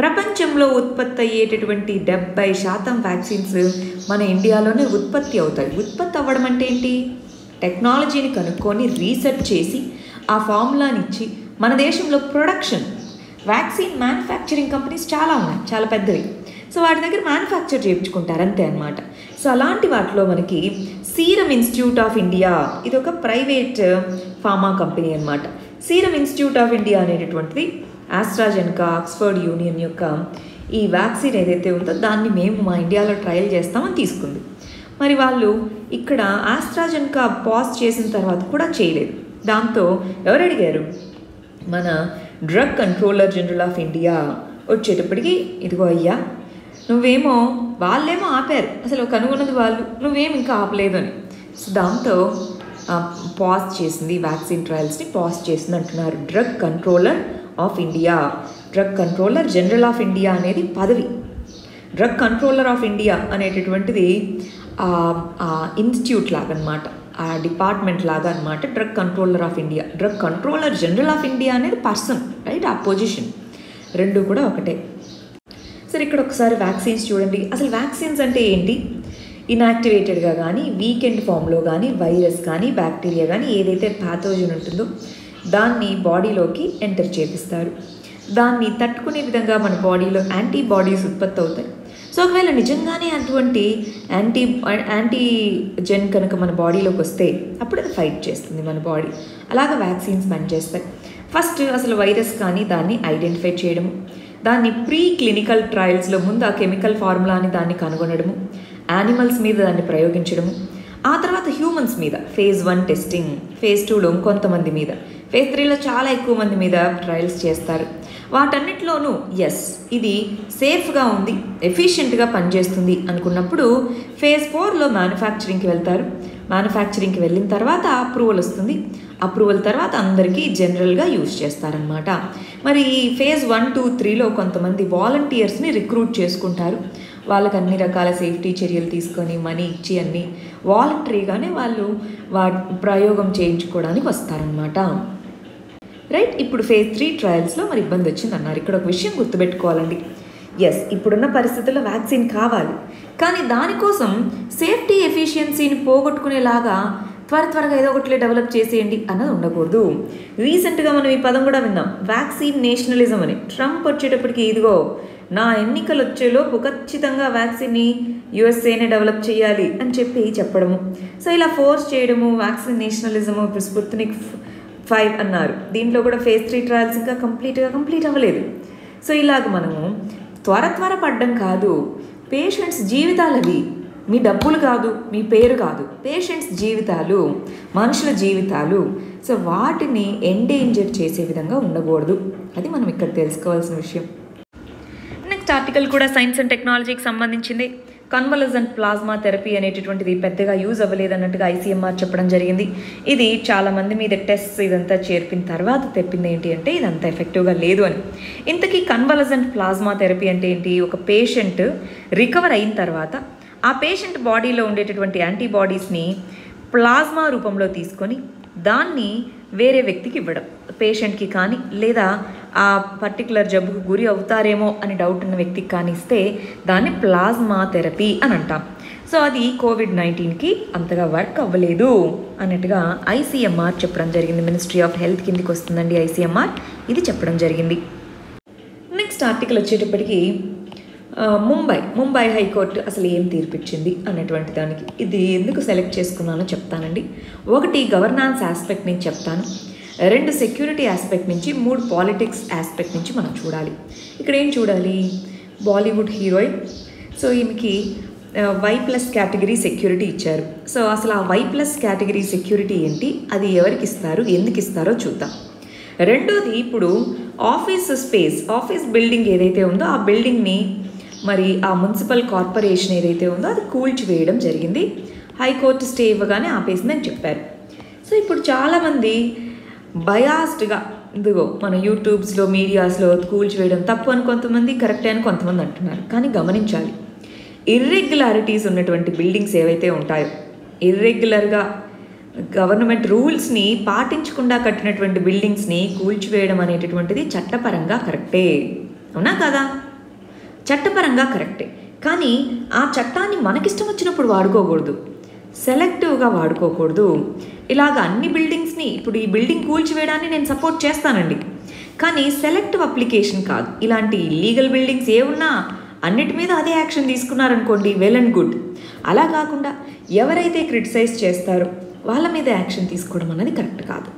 S1: ప్రపంచంలో ఉత్పత్తి అయ్యేటటువంటి 70% వ్యాక్సిన్స్ మన ఇండియాలోనే ఉత్పత్తి అవుతాయి. ఉత్పత్తి అవ్వడం అంటే ఏంటి? టెక్నాలజీని కనుక్కొని రీసెర్చ్ చేసి ఆ ఫార్ములాని ఇచ్చి మన దేశంలో ప్రొడక్షన్, వ్యాక్సిన్ మ్యానుఫ్యాక్చరింగ్ కంపెనీస్ చాలా ఉన్నాయి, చాలా పెద్దవి. సో వాటి దగ్గర మ్యానుఫ్యాక్చర్ చేయించుకుంటారు అంతే అనమాట. సో అలాంటి వాటిలో మనకి సీరం ఇన్స్టిట్యూట్ ఆఫ్ ఇండియా, ఇది ఒక ప్రైవేట్ ఫార్మా కంపెనీ అనమాట. సీరం ఇన్స్టిట్యూట్ ఆఫ్ ఇండియా అనేటటువంటిది ఆస్ట్రాజెనకా, ఆక్స్ఫర్డ్ యూనియన్ యొక్క ఈ వ్యాక్సిన్ ఏదైతే ఉందో దాన్ని మేము మా ఇండియాలో ట్రయల్ చేస్తామని తీసుకుంది. మరి వాళ్ళు ఇక్కడ ఆస్ట్రాజెనకా పాజ్ చేసిన తర్వాత కూడా చేయలేదు. దాంతో ఎవరు అడిగారు? మన drug controller general of India వచ్చేటప్పటికి, ఇదిగో అయ్యా నువ్వేమో, వాళ్ళేమో ఆపారు, అసలు కనుగొన్నది వాళ్ళు, నువ్వేం ఇంకా ఆపలేదు అని. సో దాంతో పాజ్ చేసింది, వ్యాక్సిన్ ట్రయల్స్ని పాజ్ చేసింది అంటున్నారు. Drug controller of India, drug controller general of India అనేది పదవి. డ్రగ్ కంట్రోలర్ ఆఫ్ ఇండియా అనేటటువంటిది ఇన్స్టిట్యూట్ లాగా అనమాట, ఆ డిపార్ట్మెంట్ లాగా అనమాట. Drug controller of India, drug controller general of India అనేది పర్సన్, రైట్? ఆ పొజిషన్ రెండు కూడా ఒకటే. సరే, ఇక్కడ ఒకసారి వ్యాక్సిన్స్ చూడండి. అసలు వ్యాక్సిన్స్ అంటే ఏంటి? ఇన్యాక్టివేటెడ్గా కానీ, వీకెండ్ ఫామ్లో కానీ, వైరస్ కానీ, బ్యాక్టీరియా కానీ ఏదైతే ప్యాథోజన్ ఉంటుందో దాన్ని బాడీలోకి ఎంటర్ చేపిస్తారు. దాన్ని తట్టుకునే విధంగా మన బాడీలో యాంటీబాడీస్ ఉత్పత్తి అవుతాయి. సో ఒకవేళ నిజంగానే అటువంటి యాంటీజెన్ కనుక మన బాడీలోకి వస్తే అప్పుడు అది ఫైట్ చేస్తుంది మన బాడీ. అలాగా వ్యాక్సిన్స్ పనిచేస్తాయి. ఫస్ట్ అసలు వైరస్ కానీ దాన్ని ఐడెంటిఫై చేయడము, దాన్ని ప్రీ క్లినికల్ ట్రయల్స్లో ముందు ఆ కెమికల్ ఫార్ములాని దాన్ని కనుగొనడము, యానిమల్స్ మీద దాన్ని ప్రయోగించడము, ఆ తర్వాత హ్యూమన్స్ మీద phase 1 టెస్టింగ్, phase 2లో ఇంకొంతమంది మీద, phase 3లో చాలా ఎక్కువ మంది మీద ట్రయల్స్ చేస్తారు. వాటన్నిటిలోనూ ఎస్ ఇది సేఫ్గా ఉంది, ఎఫిషియెంట్గా పనిచేస్తుంది అనుకున్నప్పుడు phase 4లో మ్యానుఫ్యాక్చరింగ్కి వెళ్తారు. మ్యానుఫ్యాక్చరింగ్కి వెళ్ళిన తర్వాత అప్రూవల్ వస్తుంది. అప్రూవల్ తర్వాత అందరికీ జనరల్గా యూజ్ చేస్తారనమాట. మరి ఈ phase 1, 2, 3లో కొంతమంది వాలంటీర్స్ని రిక్రూట్ చేసుకుంటారు. వాళ్ళకి అన్ని రకాల సేఫ్టీ చర్యలు తీసుకొని మనీ ఇచ్చి అన్ని వాలంటరీగానే వాళ్ళు ప్రయోగం చేయించుకోవడానికి వస్తారనమాట, రైట్? ఇప్పుడు phase 3 ట్రయల్స్లో మరి ఇబ్బంది వచ్చింది అన్నారు. ఇక్కడ ఒక విషయం గుర్తుపెట్టుకోవాలండి. ఎస్, ఇప్పుడున్న పరిస్థితుల్లో వ్యాక్సిన్ కావాలి, కానీ దానికోసం సేఫ్టీ ఎఫిషియన్సీని పోగొట్టుకునేలాగా త్వరగా ఏదో ఒకటి డెవలప్ చేసేయండి అన్నది ఉండకూడదు. రీసెంట్గా మనం ఈ పదం కూడా విన్నాం, వ్యాక్సిన్ నేషనలిజం అని. ట్రంప్ వచ్చేటప్పటికి ఇదిగో నా ఎన్నికలు వచ్చేలోపు ఖచ్చితంగా వ్యాక్సిన్ని యుఎస్ఏనే డెవలప్ చేయాలి అని చెప్పడము. సో ఇలా ఫోర్స్ చేయడము, వ్యాక్సిన్ నేషనలిజము. ఇప్పుడు స్పుత్నిక్ 5 అన్నారు. దీంట్లో కూడా phase 3 ట్రయల్స్ ఇంకా కంప్లీట్ అవ్వలేదు. సో ఇలాగ మనము త్వర పడ్డం కాదు, పేషెంట్స్ జీవితాలు అవి, మీ డబ్బులు కాదు, మీ పేరు కాదు, పేషెంట్స్ జీవితాలు, మనుషుల జీవితాలు. సో వాటిని ఎండేంజర్ చేసే విధంగా ఉండకూడదు. అది మనం ఇక్కడ తెలుసుకోవాల్సిన విషయం. నెక్స్ట్ ఆర్టికల్ కూడా సైన్స్ అండ్ టెక్నాలజీకి సంబంధించింది. కన్వలసెంట్ ప్లాస్మా థెరపీ అనేటటువంటిది పెద్దగా యూజ్ అవ్వలేదు అన్నట్టుగా ICMR చెప్పడం జరిగింది. ఇది చాలామంది మీద టెస్ట్ ఇదంతా చేర్పిన తర్వాత తెప్పింది ఏంటి అంటే ఇదంతా ఎఫెక్టివ్గా లేదు అని. ఇంతకీ కన్వలసెంట్ ప్లాస్మా థెరపీ అంటే ఏంటి? ఒక పేషెంట్ రికవర్ అయిన తర్వాత ఆ పేషెంట్ బాడీలో ఉండేటటువంటి యాంటీబాడీస్ని ప్లాస్మా రూపంలో తీసుకొని దాన్ని వేరే వ్యక్తికి ఇవ్వడం, పేషెంట్కి కానీ లేదా ఆ పర్టికులర్ జబ్బుకు గురి అవుతారేమో అని డౌట్ ఉన్న వ్యక్తికి కానీ ఇస్తే దాన్ని ప్లాస్మా థెరపీ అని అంటాం. సో అది COVID-19కి అంతగా వర్క్ అవ్వలేదు అన్నట్టుగా ICMR చెప్పడం జరిగింది. మినిస్ట్రీ ఆఫ్ హెల్త్ కిందికి వస్తుందండి ICMR, ఇది చెప్పడం జరిగింది. నెక్స్ట్ ఆర్టికల్ వచ్చేటప్పటికి ముంబై హైకోర్టు అసలు ఏం తీర్పిచ్చింది అన్నటువంటి దానికి. ఇది ఎందుకు సెలెక్ట్ చేసుకున్నానో చెప్తానండి. 1 గవర్నాన్స్ ఆస్పెక్ట్ నుంచి చెప్తాను, 2 సెక్యూరిటీ ఆస్పెక్ట్ నుంచి, 3 పాలిటిక్స్ ఆస్పెక్ట్ నుంచి మనం చూడాలి. ఇక్కడ ఏం చూడాలి? బాలీవుడ్ హీరోయిన్. సో ఈమెకి Y+ కేటగిరీ సెక్యూరిటీ ఇచ్చారు. సో అసలు ఆ Y+ కేటగిరీ సెక్యూరిటీ ఏంటి, అది ఎవరికి ఇస్తారు, ఎందుకు ఇస్తారో చూద్దాం. రెండోది, ఇప్పుడు ఆఫీస్ బిల్డింగ్ ఏదైతే ఉందో ఆ బిల్డింగ్ని మరి ఆ మున్సిపల్ కార్పొరేషన్ ఏదైతే ఉందో అది కూల్చివేయడం జరిగింది. హైకోర్టు స్టే ఇవ్వగానే ఆపేసిందని చెప్పారు. సో ఇప్పుడు చాలామంది బయాస్డ్గా ఇదిగో మన యూట్యూబ్స్లో మీడియాస్లో కూల్చివేయడం తప్పు అని కొంతమంది, కరెక్టే అని కొంతమంది అంటున్నారు. కానీ గమనించాలి, ఇర్రెగ్యులారిటీస్ ఉన్నటువంటి బిల్డింగ్స్ ఏవైతే ఉంటాయో, ఇర్రెగ్యులర్గా గవర్నమెంట్ రూల్స్ని పాటించకుండా కట్టినటువంటి బిల్డింగ్స్ని కూల్చివేయడం అనేటటువంటిది చట్టపరంగా కరెక్టే, అవునా కదా? చట్టపరంగా కరెక్టే, కానీ ఆ చట్టాన్ని మనకిష్టం వచ్చినప్పుడు వాడుకోకూడదు, సెలెక్టివ్గా వాడుకోకూడదు. ఇలాగ అన్ని బిల్డింగ్స్ని, ఇప్పుడు ఈ బిల్డింగ్ కూల్చివేయడాన్ని నేను సపోర్ట్ చేస్తానండి, కానీ సెలెక్టివ్ అప్లికేషన్ కాదు. ఇలాంటి ఇల్లీగల్ బిల్డింగ్స్ ఏ ఉన్నా అన్నిటి మీద అదే యాక్షన్ తీసుకున్నారనుకోండి, వెల్ అండ్ గుడ్. అలా కాకుండా ఎవరైతే క్రిటిసైజ్ చేస్తారో వాళ్ళ మీద యాక్షన్ తీసుకోవడం అనేది కరెక్ట్ కాదు.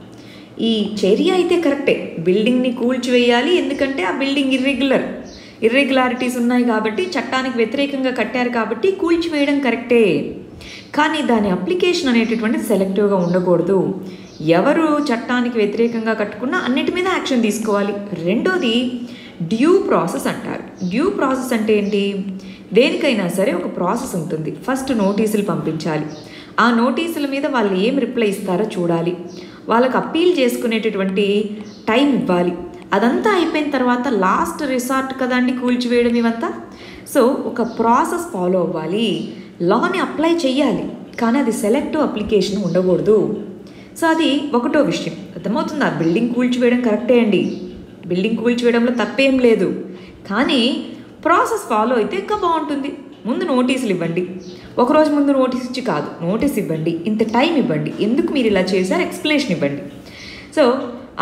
S1: ఈ చర్య అయితే కరెక్టే, బిల్డింగ్ని కూల్చివేయాలి, ఎందుకంటే ఆ బిల్డింగ్ ఇర్రెగ్యులారిటీస్ ఉన్నాయి కాబట్టి, చట్టానికి వ్యతిరేకంగా కట్టారు కాబట్టి కూల్చివేయడం కరెక్టే. కానీ దాని అప్లికేషన్ అనేటటువంటిది సెలెక్టివ్గా ఉండకూడదు. ఎవరు చట్టానికి వ్యతిరేకంగా కట్టుకున్నా అన్నిటి మీద యాక్షన్ తీసుకోవాలి. రెండోది డ్యూ ప్రాసెస్ అంటారు. డ్యూ ప్రాసెస్ అంటే ఏంటి? దేనికైనా సరే ఒక ప్రాసెస్ ఉంటుంది. ఫస్ట్ నోటీసులు పంపించాలి, ఆ నోటీసుల మీద వాళ్ళు ఏం రిప్లై ఇస్తారో చూడాలి, వాళ్ళకి అప్పీల్ చేసుకునేటటువంటి టైం ఇవ్వాలి. అదంతా అయిపోయిన తర్వాత లాస్ట్ రిసార్ట్ కదండి కూల్చివేయడం ఇవంతా. సో ఒక ప్రాసెస్ ఫాలో అవ్వాలి, లాని అప్లై చేయాలి, కానీ అది సెలెక్టివ్ అప్లికేషన్ ఉండకూడదు. సో అది ఒకటో విషయం. అర్థమవుతుందా? బిల్డింగ్ కూల్చివేయడం కరెక్టే అండి, బిల్డింగ్ కూల్చివేయడంలో తప్పేం లేదు, కానీ ప్రాసెస్ ఫాలో అయితే ఇంకా బాగుంటుంది. ముందు నోటీసులు ఇవ్వండి, ఒకరోజు ముందు నోటీస్ ఇచ్చి కాదు, నోటీస్ ఇవ్వండి, ఇంత టైం ఇవ్వండి, ఎందుకు మీరు ఇలా చేశారు ఎక్స్ప్లెనేషన్ ఇవ్వండి. సో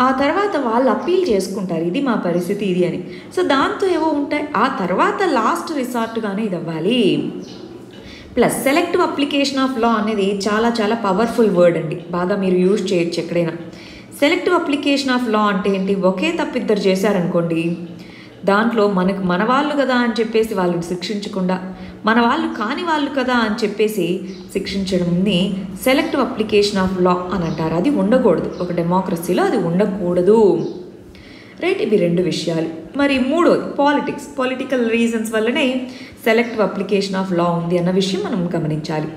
S1: ఆ తర్వాత వాళ్ళు అప్పీల్ చేసుకుంటారు, ఇది మా పరిస్థితి ఇది అని. సో దాంతో ఏవో ఉంటాయి. ఆ తర్వాత లాస్ట్ రిసార్ట్గానే ఇది అవ్వాలి. Plus selective application of law అనేది చాలా చాలా పవర్ఫుల్ వర్డ్ అండి, బాగా మీరు యూజ్ చేయొచ్చు ఎక్కడైనా. సెలెక్టివ్ అప్లికేషన్ ఆఫ్ లా అంటే ఏంటి? ఒకే తప్పిద్దరు చేశారనుకోండి, దాంట్లో మన వాళ్ళు కదా అని చెప్పేసి వాళ్ళని శిక్షించకుండా, మన వాళ్ళు కాని వాళ్ళు కదా అని చెప్పేసి శిక్షించడంని సెలెక్టివ్ అప్లికేషన్ ఆఫ్ లా అని అంటారు. అది ఉండకూడదు, ఒక డెమోక్రసీలో అది ఉండకూడదు. రైట్, ఇవి రెండు విషయాలు. మరి మూడోది పొలిటికల్ రీజన్స్ వల్లనే సెలెక్టివ్ అప్లికేషన్ ఆఫ్ లా ఉంది అన్న విషయం మనం గమనించాలి.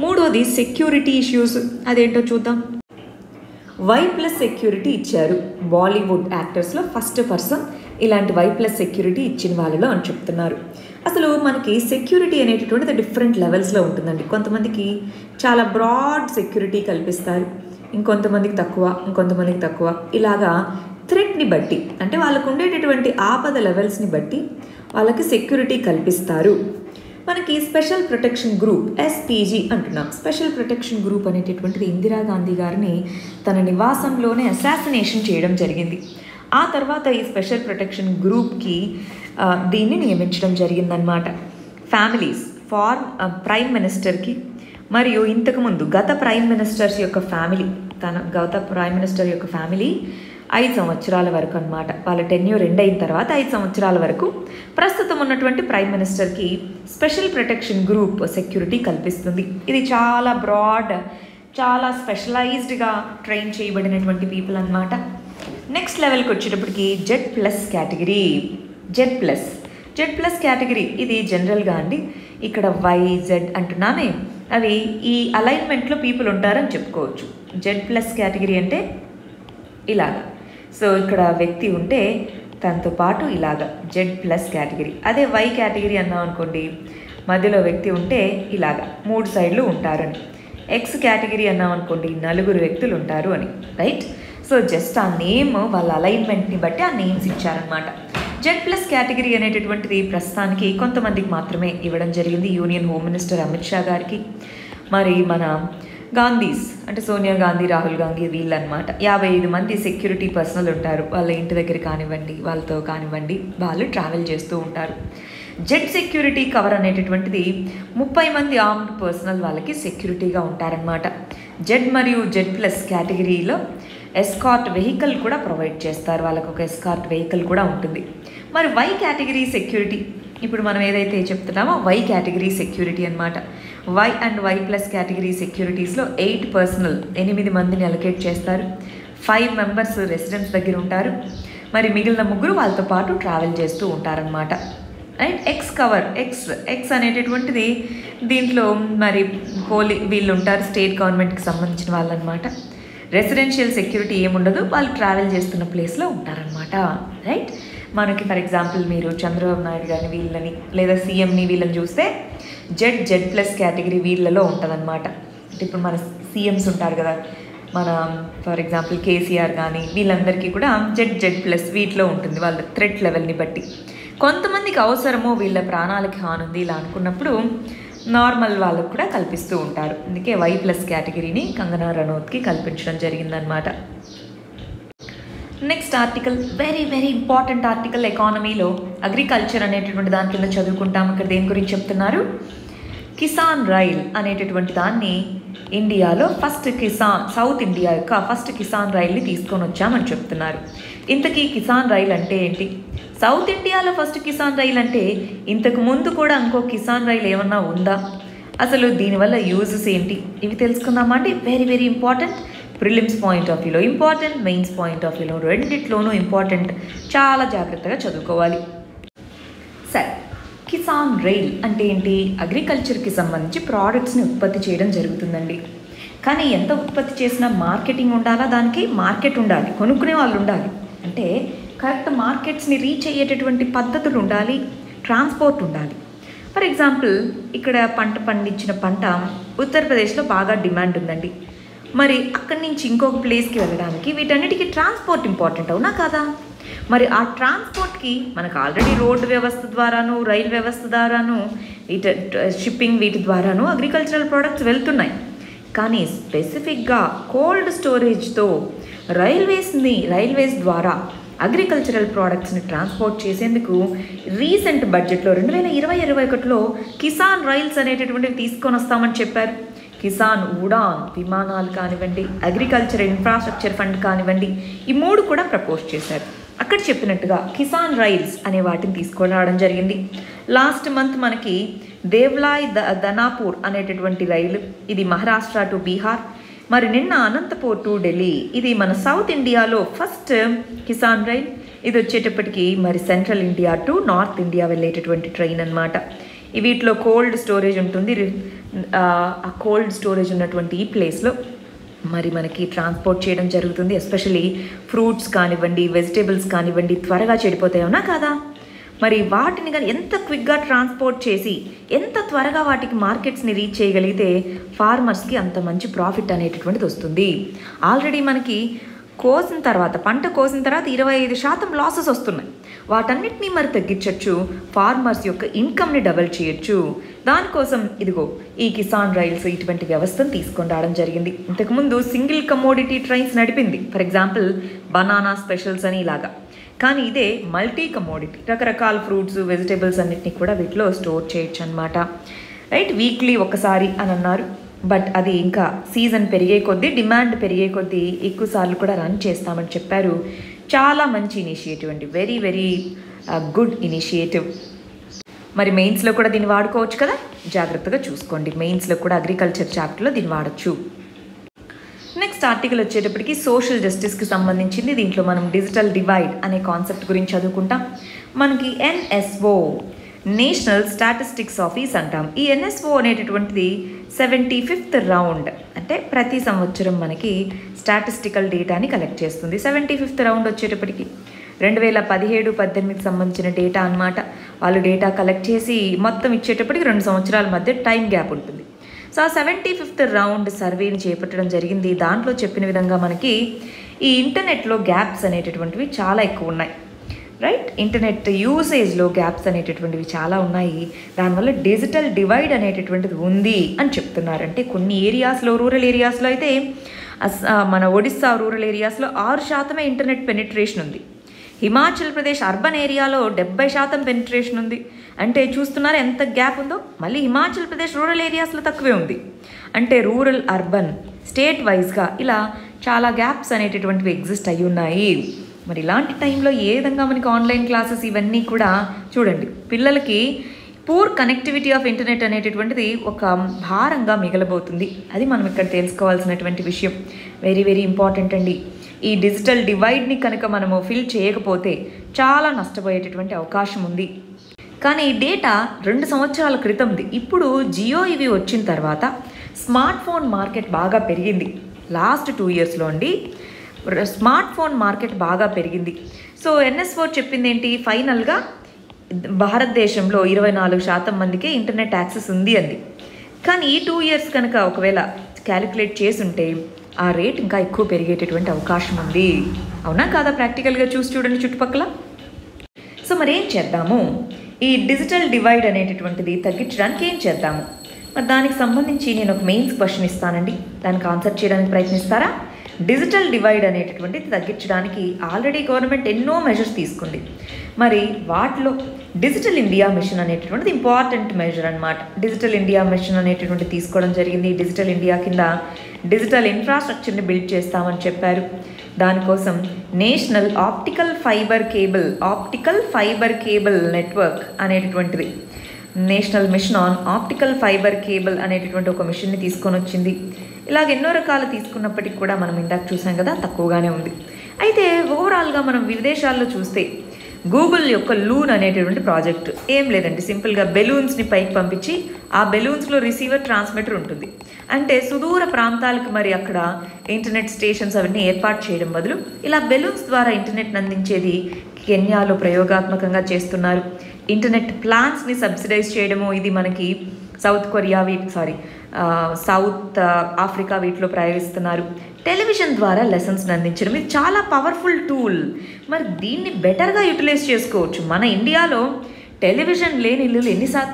S1: మూడోది సెక్యూరిటీ ఇష్యూస్, అదేంటో చూద్దాం. Y+ సెక్యూరిటీ ఇచ్చారు బాలీవుడ్ యాక్టర్స్లో ఫస్ట్ పర్సన్ ఇలాంటి Y+ సెక్యూరిటీ ఇచ్చిన వాళ్ళలో అని చెప్తున్నారు. అసలు మనకి సెక్యూరిటీ అనేటటువంటిది డిఫరెంట్ లెవెల్స్లో ఉంటుందండి. కొంతమందికి చాలా బ్రాడ్ సెక్యూరిటీ కల్పిస్తారు, ఇంకొంతమందికి తక్కువ. ఇలాగా థ్రెట్ని బట్టి, అంటే వాళ్ళకు ఉండేటటువంటి ఆపద లెవెల్స్ని బట్టి వాళ్ళకి సెక్యూరిటీ కల్పిస్తారు. మనకి స్పెషల్ ప్రొటెక్షన్ గ్రూప్ SPG అంటున్నాం. స్పెషల్ ప్రొటెక్షన్ గ్రూప్ అనేటటువంటిది ఇందిరాగాంధీ గారిని తన నివాసంలోనే అసాసినేషన్ చేయడం జరిగింది. ఆ తర్వాత ఈ స్పెషల్ ప్రొటెక్షన్ గ్రూప్కి దీన్ని నియమించడం జరిగిందనమాట. ఫ్యామిలీస్ ప్రైమ్ మినిస్టర్కి మరియు ఇంతకుముందు గత ప్రైమ్ మినిస్టర్ యొక్క ఫ్యామిలీ 5 సంవత్సరాల వరకు అనమాట. వాళ్ళ టెన్యూర్ ఎండ్ అయిన తర్వాత 5 సంవత్సరాల వరకు ప్రస్తుతం ఉన్నటువంటి ప్రైమ్ మినిస్టర్కి స్పెషల్ ప్రొటెక్షన్ గ్రూప్ సెక్యూరిటీ కల్పిస్తుంది. ఇది చాలా బ్రాడ్, చాలా స్పెషలైజ్డ్గా ట్రైన్ చేయబడినటువంటి పీపుల్ అనమాట. నెక్స్ట్ లెవెల్కి వచ్చేటప్పటికి Z+ కేటగిరీ. Z+ కేటగిరీ ఇది జనరల్గా అండి, ఇక్కడ YZ అంటున్నామే, అవి ఈ అలైన్మెంట్లో పీపుల్ ఉంటారని చెప్పుకోవచ్చు. Z+ కేటగిరీ అంటే ఇలాగా. సో ఇక్కడ వ్యక్తి ఉంటే తనతో పాటు ఇలాగా Z+ కేటగిరీ. అదే Y కేటగిరీ అన్నాం అనుకోండి, మధ్యలో వ్యక్తి ఉంటే ఇలాగా 3 సైడ్లు ఉంటారని. X కేటగిరీ అన్నాం అనుకోండి, 4 వ్యక్తులు ఉంటారు అని. రైట్, సో జస్ట్ ఆ నేమ్ వాళ్ళ అలైన్మెంట్ని బట్టి ఆ నేమ్స్ ఇచ్చారనమాట. Z+ కేటగిరీ అనేటటువంటిది ప్రస్తుతానికి కొంతమందికి మాత్రమే ఇవ్వడం జరిగింది. Union home minister Amit Shah గారికి, మరి మన గాంధీస్ అంటే సోనియా గాంధీ, రాహుల్ గాంధీ వీళ్ళనమాట. 55 మంది సెక్యూరిటీ పర్సనల్ ఉంటారు. వాళ్ళ ఇంటి దగ్గర కానివ్వండి, వాళ్ళతో కానివ్వండి, వాళ్ళు ట్రావెల్ చేస్తూ ఉంటారు. జెడ్ సెక్యూరిటీ కవర్ అనేటటువంటిది 30 మంది ఆర్మ్డ్ పర్సనల్ వాళ్ళకి సెక్యూరిటీగా ఉంటారనమాట. జెడ్ మరియు Z+ కేటగిరీలో ఎస్కార్ట్ వెహికల్ కూడా ప్రొవైడ్ చేస్తారు, వాళ్ళకు ఒక ఎస్కార్ట్ వెహికల్ కూడా ఉంటుంది. మరి Y కేటగిరీ సెక్యూరిటీ, ఇప్పుడు మనం ఏదైతే చెప్తున్నామో Y కేటగిరీ సెక్యూరిటీ అనమాట. Y అండ్ Y+ కేటగిరీ సెక్యూరిటీస్లో 8 పర్సనల్ 8 మందిని అలొకేట్ చేస్తారు. 5 మెంబర్స్ రెసిడెంట్స్ దగ్గర ఉంటారు, మరి మిగిలిన 3 వాళ్ళతో పాటు ట్రావెల్ చేస్తూ ఉంటారనమాట. రైట్, ఎక్స్ అనేటటువంటిది దీంట్లో మరి వీళ్ళు ఉంటారు, స్టేట్ గవర్నమెంట్కి సంబంధించిన వాళ్ళు అనమాట. రెసిడెన్షియల్ సెక్యూరిటీ ఏముండదు, వాళ్ళు ట్రావెల్ చేస్తున్న ప్లేస్లో ఉంటారనమాట. రైట్, మనకి ఫర్ ఎగ్జాంపుల్ మీరు చంద్రబాబు నాయుడు గారిని వీళ్ళని లేదా సీఎంని వీళ్ళని చూస్తే Z+ కేటగిరీ వీళ్ళలో ఉంటుందన్నమాట. అంటే ఇప్పుడు మన సీఎంస్ ఉంటారు కదా, మన ఫర్ ఎగ్జాంపుల్ కేసీఆర్ కానీ వీళ్ళందరికీ కూడా Z+ వీటిలో ఉంటుంది వాళ్ళ థ్రెట్ లెవెల్ని బట్టి. కొంతమందికి అవసరమో వీళ్ళ ప్రాణాలకి హానుంది ఇలా అనుకున్నప్పుడు నార్మల్ వాళ్ళకు కూడా కల్పిస్తూ ఉంటారు. అందుకే Y+ కేటగిరీని కంగనా రనౌత్కి కల్పించడం జరిగిందనమాట. Next article very very important article. ఎకానమీలో అగ్రికల్చర్ అనేటటువంటి దాని కింద చదువుకుంటాం. ఇక్కడ దేని గురించి చెప్తున్నారు? కిసాన్ రైల్ అనేటటువంటి దాన్ని ఇండియాలో సౌత్ ఇండియా యొక్క ఫస్ట్ కిసాన్ రైల్ని తీసుకొని వచ్చామని చెప్తున్నారు. ఇంతకీ కిసాన్ రైల్ అంటే ఏంటి? సౌత్ ఇండియాలో ఫస్ట్ కిసాన్ రైల్ అంటే ఇంతకు ముందు కూడా ఇంకో కిసాన్ రైల్ ఏమన్నా ఉందా? అసలు దీనివల్ల యూజెస్ ఏంటి? ఇవి తెలుసుకుందామా అండి. Very very important. Prelims point of వ్యూలో ఇంపార్టెంట్, మెయిన్స్ పాయింట్ ఆఫ్ వ్యూలో రెండిట్లోనూ ఇంపార్టెంట్. చాలా జాగ్రత్తగా చదువుకోవాలి. సరే, కిసాన్ రైల్ అంటే ఏంటి? అగ్రికల్చర్కి సంబంధించి ప్రోడక్ట్స్ని ఉత్పత్తి చేయడం జరుగుతుందండి. కానీ ఎంత ఉత్పత్తి చేసినా మార్కెటింగ్ ఉండాలా, దానికి మార్కెట్ ఉండాలి, కొనుక్కునే వాళ్ళు ఉండాలి. అంటే కరెక్ట్ మార్కెట్స్ని రీచ్ అయ్యేటటువంటి పద్ధతులు ఉండాలి, ట్రాన్స్పోర్ట్ ఉండాలి. ఫర్ ఎగ్జాంపుల్, ఇక్కడ పండించిన పంట ఉత్తరప్రదేశ్లో బాగా డిమాండ్ ఉందండి. మరి అక్కడి నుంచి ఇంకొక ప్లేస్కి వెళ్ళడానికి వీటన్నిటికీ ట్రాన్స్పోర్ట్ ఇంపార్టెంట్, అవునా కాదా? మరి ఆ ట్రాన్స్పోర్ట్కి మనకు ఆల్రెడీ రోడ్డు వ్యవస్థ ద్వారాను, రైల్ వ్యవస్థ ద్వారాను, షిప్పింగ్ వీటి ద్వారాను అగ్రికల్చరల్ ప్రోడక్ట్స్ వెళ్తున్నాయి. కానీ స్పెసిఫిక్గా కోల్డ్ స్టోరేజ్తో రైల్వేస్ ద్వారా అగ్రికల్చరల్ ప్రోడక్ట్స్ని ట్రాన్స్పోర్ట్ చేసేందుకు రీసెంట్ బడ్జెట్లో 2020-21లో కిసాన్ రైల్స్ అనేటటువంటివి తీసుకొని వస్తామని చెప్పారు. కిసాన్ ఉడాన్ విమానాలు కానివ్వండి, అగ్రికల్చర్ ఇన్ఫ్రాస్ట్రక్చర్ ఫండ్ కానివ్వండి, ఈ 3 కూడా ప్రపోజ్ చేశారు. అక్కడ చెప్పినట్టుగా కిసాన్ రైల్స్ అనే వాటిని తీసుకొని రావడం జరిగింది. లాస్ట్ మంత్ మనకి దేవ్లాయ్ దనాపూర్ అనేటటువంటి రైలు, ఇది మహారాష్ట్ర టు బీహార్. మరి నిన్న అనంతపూర్ టు ఢిల్లీ, ఇది మన సౌత్ ఇండియాలో ఫస్ట్ కిసాన్ రైల్. ఇది వచ్చేటప్పటికి మరి central India to north India వెళ్ళేటటువంటి ట్రైన్ అనమాట. వీటిలో కోల్డ్ స్టోరేజ్ ఉంటుంది. ఆ కోల్డ్ స్టోరేజ్ ఉన్నటువంటి ఈ ప్లేస్లో మరి మనకి ట్రాన్స్పోర్ట్ చేయడం జరుగుతుంది. ఎస్పెషలీ ఫ్రూట్స్ కానివ్వండి, వెజిటేబుల్స్ కానివ్వండి, త్వరగా చెడిపోతాయవునా కాదా? మరి వాటిని కానీ ఎంత క్విక్గా ట్రాన్స్పోర్ట్ చేసి ఎంత త్వరగా వాటికి మార్కెట్స్ని రీచ్ చేయగలిగితే ఫార్మర్స్కి అంత మంచి ప్రాఫిట్ అనేటటువంటిది వస్తుంది. ఆల్రెడీ మనకి పంట కోసిన తర్వాత 25% లాసెస్ వస్తున్నాయి. వాటన్నిటినీ మరి తగ్గించవచ్చు, ఫార్మర్స్ యొక్క ఇన్కమ్ని డబల్ చేయొచ్చు. దానికోసం ఇదిగో ఈ కిసాన్ రైల్స్ ఇటువంటి వ్యవస్థను తీసుకొని రావడం జరిగింది. ఇంతకుముందు సింగిల్ కమోడిటీ ట్రైన్స్ నడిపింది, ఫర్ ఎగ్జాంపుల్ బనానా స్పెషల్స్ అని ఇలాగా. కానీ ఇదే మల్టీ కమోడిటీ, రకరకాల ఫ్రూట్స్, వెజిటేబుల్స్ అన్నిటినీ కూడా వీటిలో స్టోర్ చేయొచ్చు అనమాట. రైట్, వీక్లీ ఒకసారి అని అన్నారు. బట్ అది ఇంకా సీజన్ పెరిగే కొద్దీ, డిమాండ్ పెరిగే కొద్దీ ఎక్కువసార్లు కూడా రన్ చేస్తామని చెప్పారు. చాలా మంచి ఇనిషియేటివ్ అండి, వెరీ వెరీ గుడ్ ఇనిషియేటివ్. మరి మెయిన్స్లో కూడా దీన్ని వాడుకోవచ్చు కదా, జాగ్రత్తగా చూసుకోండి. మెయిన్స్లో కూడా అగ్రికల్చర్ చాప్టర్లో దీన్ని వాడచ్చు. నెక్స్ట్ ఆర్టికల్ వచ్చేటప్పటికి సోషల్ జస్టిస్కి సంబంధించింది. దీంట్లో మనం డిజిటల్ డివైడ్ అనే కాన్సెప్ట్ గురించి చదువుకుంటాం. మనకి NSO నేషనల్ స్టాటిస్టిక్స్ ఆఫీస్ అంటాం. ఈ NSO అనేటటువంటిది 75th రౌండ్, అంటే ప్రతి సంవత్సరం మనకి స్టాటిస్టికల్ డేటాని కలెక్ట్ చేస్తుంది. 75th రౌండ్ వచ్చేటప్పటికి 2017-18 సంబంధించిన డేటా అనమాట. వాళ్ళు డేటా కలెక్ట్ చేసి మొత్తం ఇచ్చేటప్పటికి 2 సంవత్సరాల మధ్య టైం గ్యాప్ ఉంటుంది. సో ఆ 75th రౌండ్ సర్వేని చేపట్టడం జరిగింది. దాంట్లో చెప్పిన విధంగా మనకి ఈ ఇంటర్నెట్లో గ్యాప్స్ అనేటటువంటివి చాలా ఎక్కువ ఉన్నాయి. రైట్, ఇంటర్నెట్ యూసేజ్లో గ్యాప్స్ అనేటటువంటివి చాలా ఉన్నాయి. దానివల్ల డిజిటల్ డివైడ్ అనేటటువంటిది ఉంది అని చెప్తున్నారు. అంటే కొన్ని ఏరియాస్లో, రూరల్ ఏరియాస్లో అయితే మన ఒడిస్సా రూరల్ ఏరియాస్లో 6% ఇంటర్నెట్ పెనిట్రేషన్ ఉంది. హిమాచల్ ప్రదేశ్ అర్బన్ ఏరియాలో 70% పెనిట్రేషన్ ఉంది. అంటే చూస్తున్నారా ఎంత గ్యాప్ ఉందో. మళ్ళీ హిమాచల్ ప్రదేశ్ రూరల్ ఏరియాస్లో తక్కువే ఉంది. అంటే రూరల్, అర్బన్, స్టేట్ వైజ్గా ఇలా చాలా గ్యాప్స్ అనేటటువంటివి ఎగ్జిస్ట్ అయ్యి ఉన్నాయి. మరి ఇలాంటి టైంలో ఏ విధంగా మనకి ఆన్లైన్ క్లాసెస్ ఇవన్నీ కూడా చూడండి, పిల్లలకి పూర్ కనెక్టివిటీ ఆఫ్ ఇంటర్నెట్ అనేటటువంటిది ఒక భారంగా మిగలబోతుంది. అది మనం ఇక్కడ తెలుసుకోవాల్సినటువంటి విషయం. వెరీ వెరీ ఇంపార్టెంట్ అండి. ఈ డిజిటల్ డివైడ్ని కనుక మనము ఫిల్ చేయకపోతే చాలా నష్టపోయేటటువంటి అవకాశం ఉంది. కానీ ఈ డేటా 2 సంవత్సరాల క్రితంది. ఇప్పుడు జియో ఇవి వచ్చిన తర్వాత స్మార్ట్ ఫోన్ మార్కెట్ బాగా పెరిగింది. లాస్ట్ 2 ఇయర్స్లో అండి స్మార్ట్ ఫోన్ మార్కెట్ బాగా పెరిగింది. సో NSO చెప్పింది ఏంటి, ఫైనల్గా భారతదేశంలో 24% మందికే ఇంటర్నెట్ యాక్సెస్ ఉంది అంది. కానీ ఈ 2 ఇయర్స్ కనుక ఒకవేళ క్యాలిక్యులేట్ చేసుంటే ఆ రేట్ ఇంకా ఎక్కువ పెరిగేటటువంటి అవకాశం ఉంది. అవునా కాదా? ప్రాక్టికల్గా చూసి చూడండి చుట్టుపక్కల. సో మరి ఏం చేద్దాము? ఈ డిజిటల్ డివైడ్ అనేటటువంటిది తగ్గించడానికి ఏం చేద్దాము? మరి దానికి సంబంధించి నేను ఒక మెయిన్స్ క్వశ్చన్ ఇస్తానండి, దానికి ఆన్సర్ చేయడానికి ప్రయత్నిస్తారా? డిజిటల్ డివైడ్ అనేటటువంటిది తగ్గించడానికి ఆల్రెడీ గవర్నమెంట్ ఎన్నో మెజర్స్ తీసుకుంది. మరి వాటిలో డిజిటల్ ఇండియా మిషన్ అనేటటువంటిది ఇంపార్టెంట్ మెజర్ అనమాట. డిజిటల్ ఇండియా మిషన్ అనేటటువంటి తీసుకోవడం జరిగింది. డిజిటల్ ఇండియా కింద డిజిటల్ ఇన్ఫ్రాస్ట్రక్చర్ని బిల్డ్ చేస్తామని చెప్పారు. దానికోసం national optical fibre cable network అనేటటువంటిది, national mission on optical fibre cable అనేటటువంటి ఒక మిషన్ని తీసుకొని వచ్చింది. ఇలాగ ఎన్నో రకాలు తీసుకున్నప్పటికి కూడా మనం ఇందాక చూసాం కదా, తక్కువగానే ఉంది. అయితే ఓవరాల్గా మనం విదేశాల్లో చూస్తే గూగుల్ యొక్క లూన్ అనేటటువంటి ప్రాజెక్ట్ ఏం లేదండి, సింపుల్గా బెలూన్స్ని పైకి పంపించి ఆ బెలూన్స్లో రిసీవర్ ట్రాన్స్మిటర్ ఉంటుంది. అంటే సుదూర ప్రాంతాలకు మరి అక్కడ ఇంటర్నెట్ స్టేషన్స్ అవన్నీ ఏర్పాటు చేయడం బదులు ఇలా బెలూన్స్ ద్వారా ఇంటర్నెట్ని అందించేది కెన్యాలో ప్రయోగాత్మకంగా చేస్తున్నారు. ఇంటర్నెట్ ప్లాన్స్ని సబ్సిడైజ్ చేయడము, ఇది మనకి సౌత్ ఆఫ్రికా వీటిలో ప్రయోగిస్తున్నారు. టెలివిజన్ ద్వారా లెసన్స్ని అందించడం, ఇది చాలా పవర్ఫుల్ టూల్. మరి దీన్ని బెటర్గా యూటిలైజ్ చేసుకోవచ్చు. మన ఇండియాలో టెలివిజన్ లేని ఇల్లు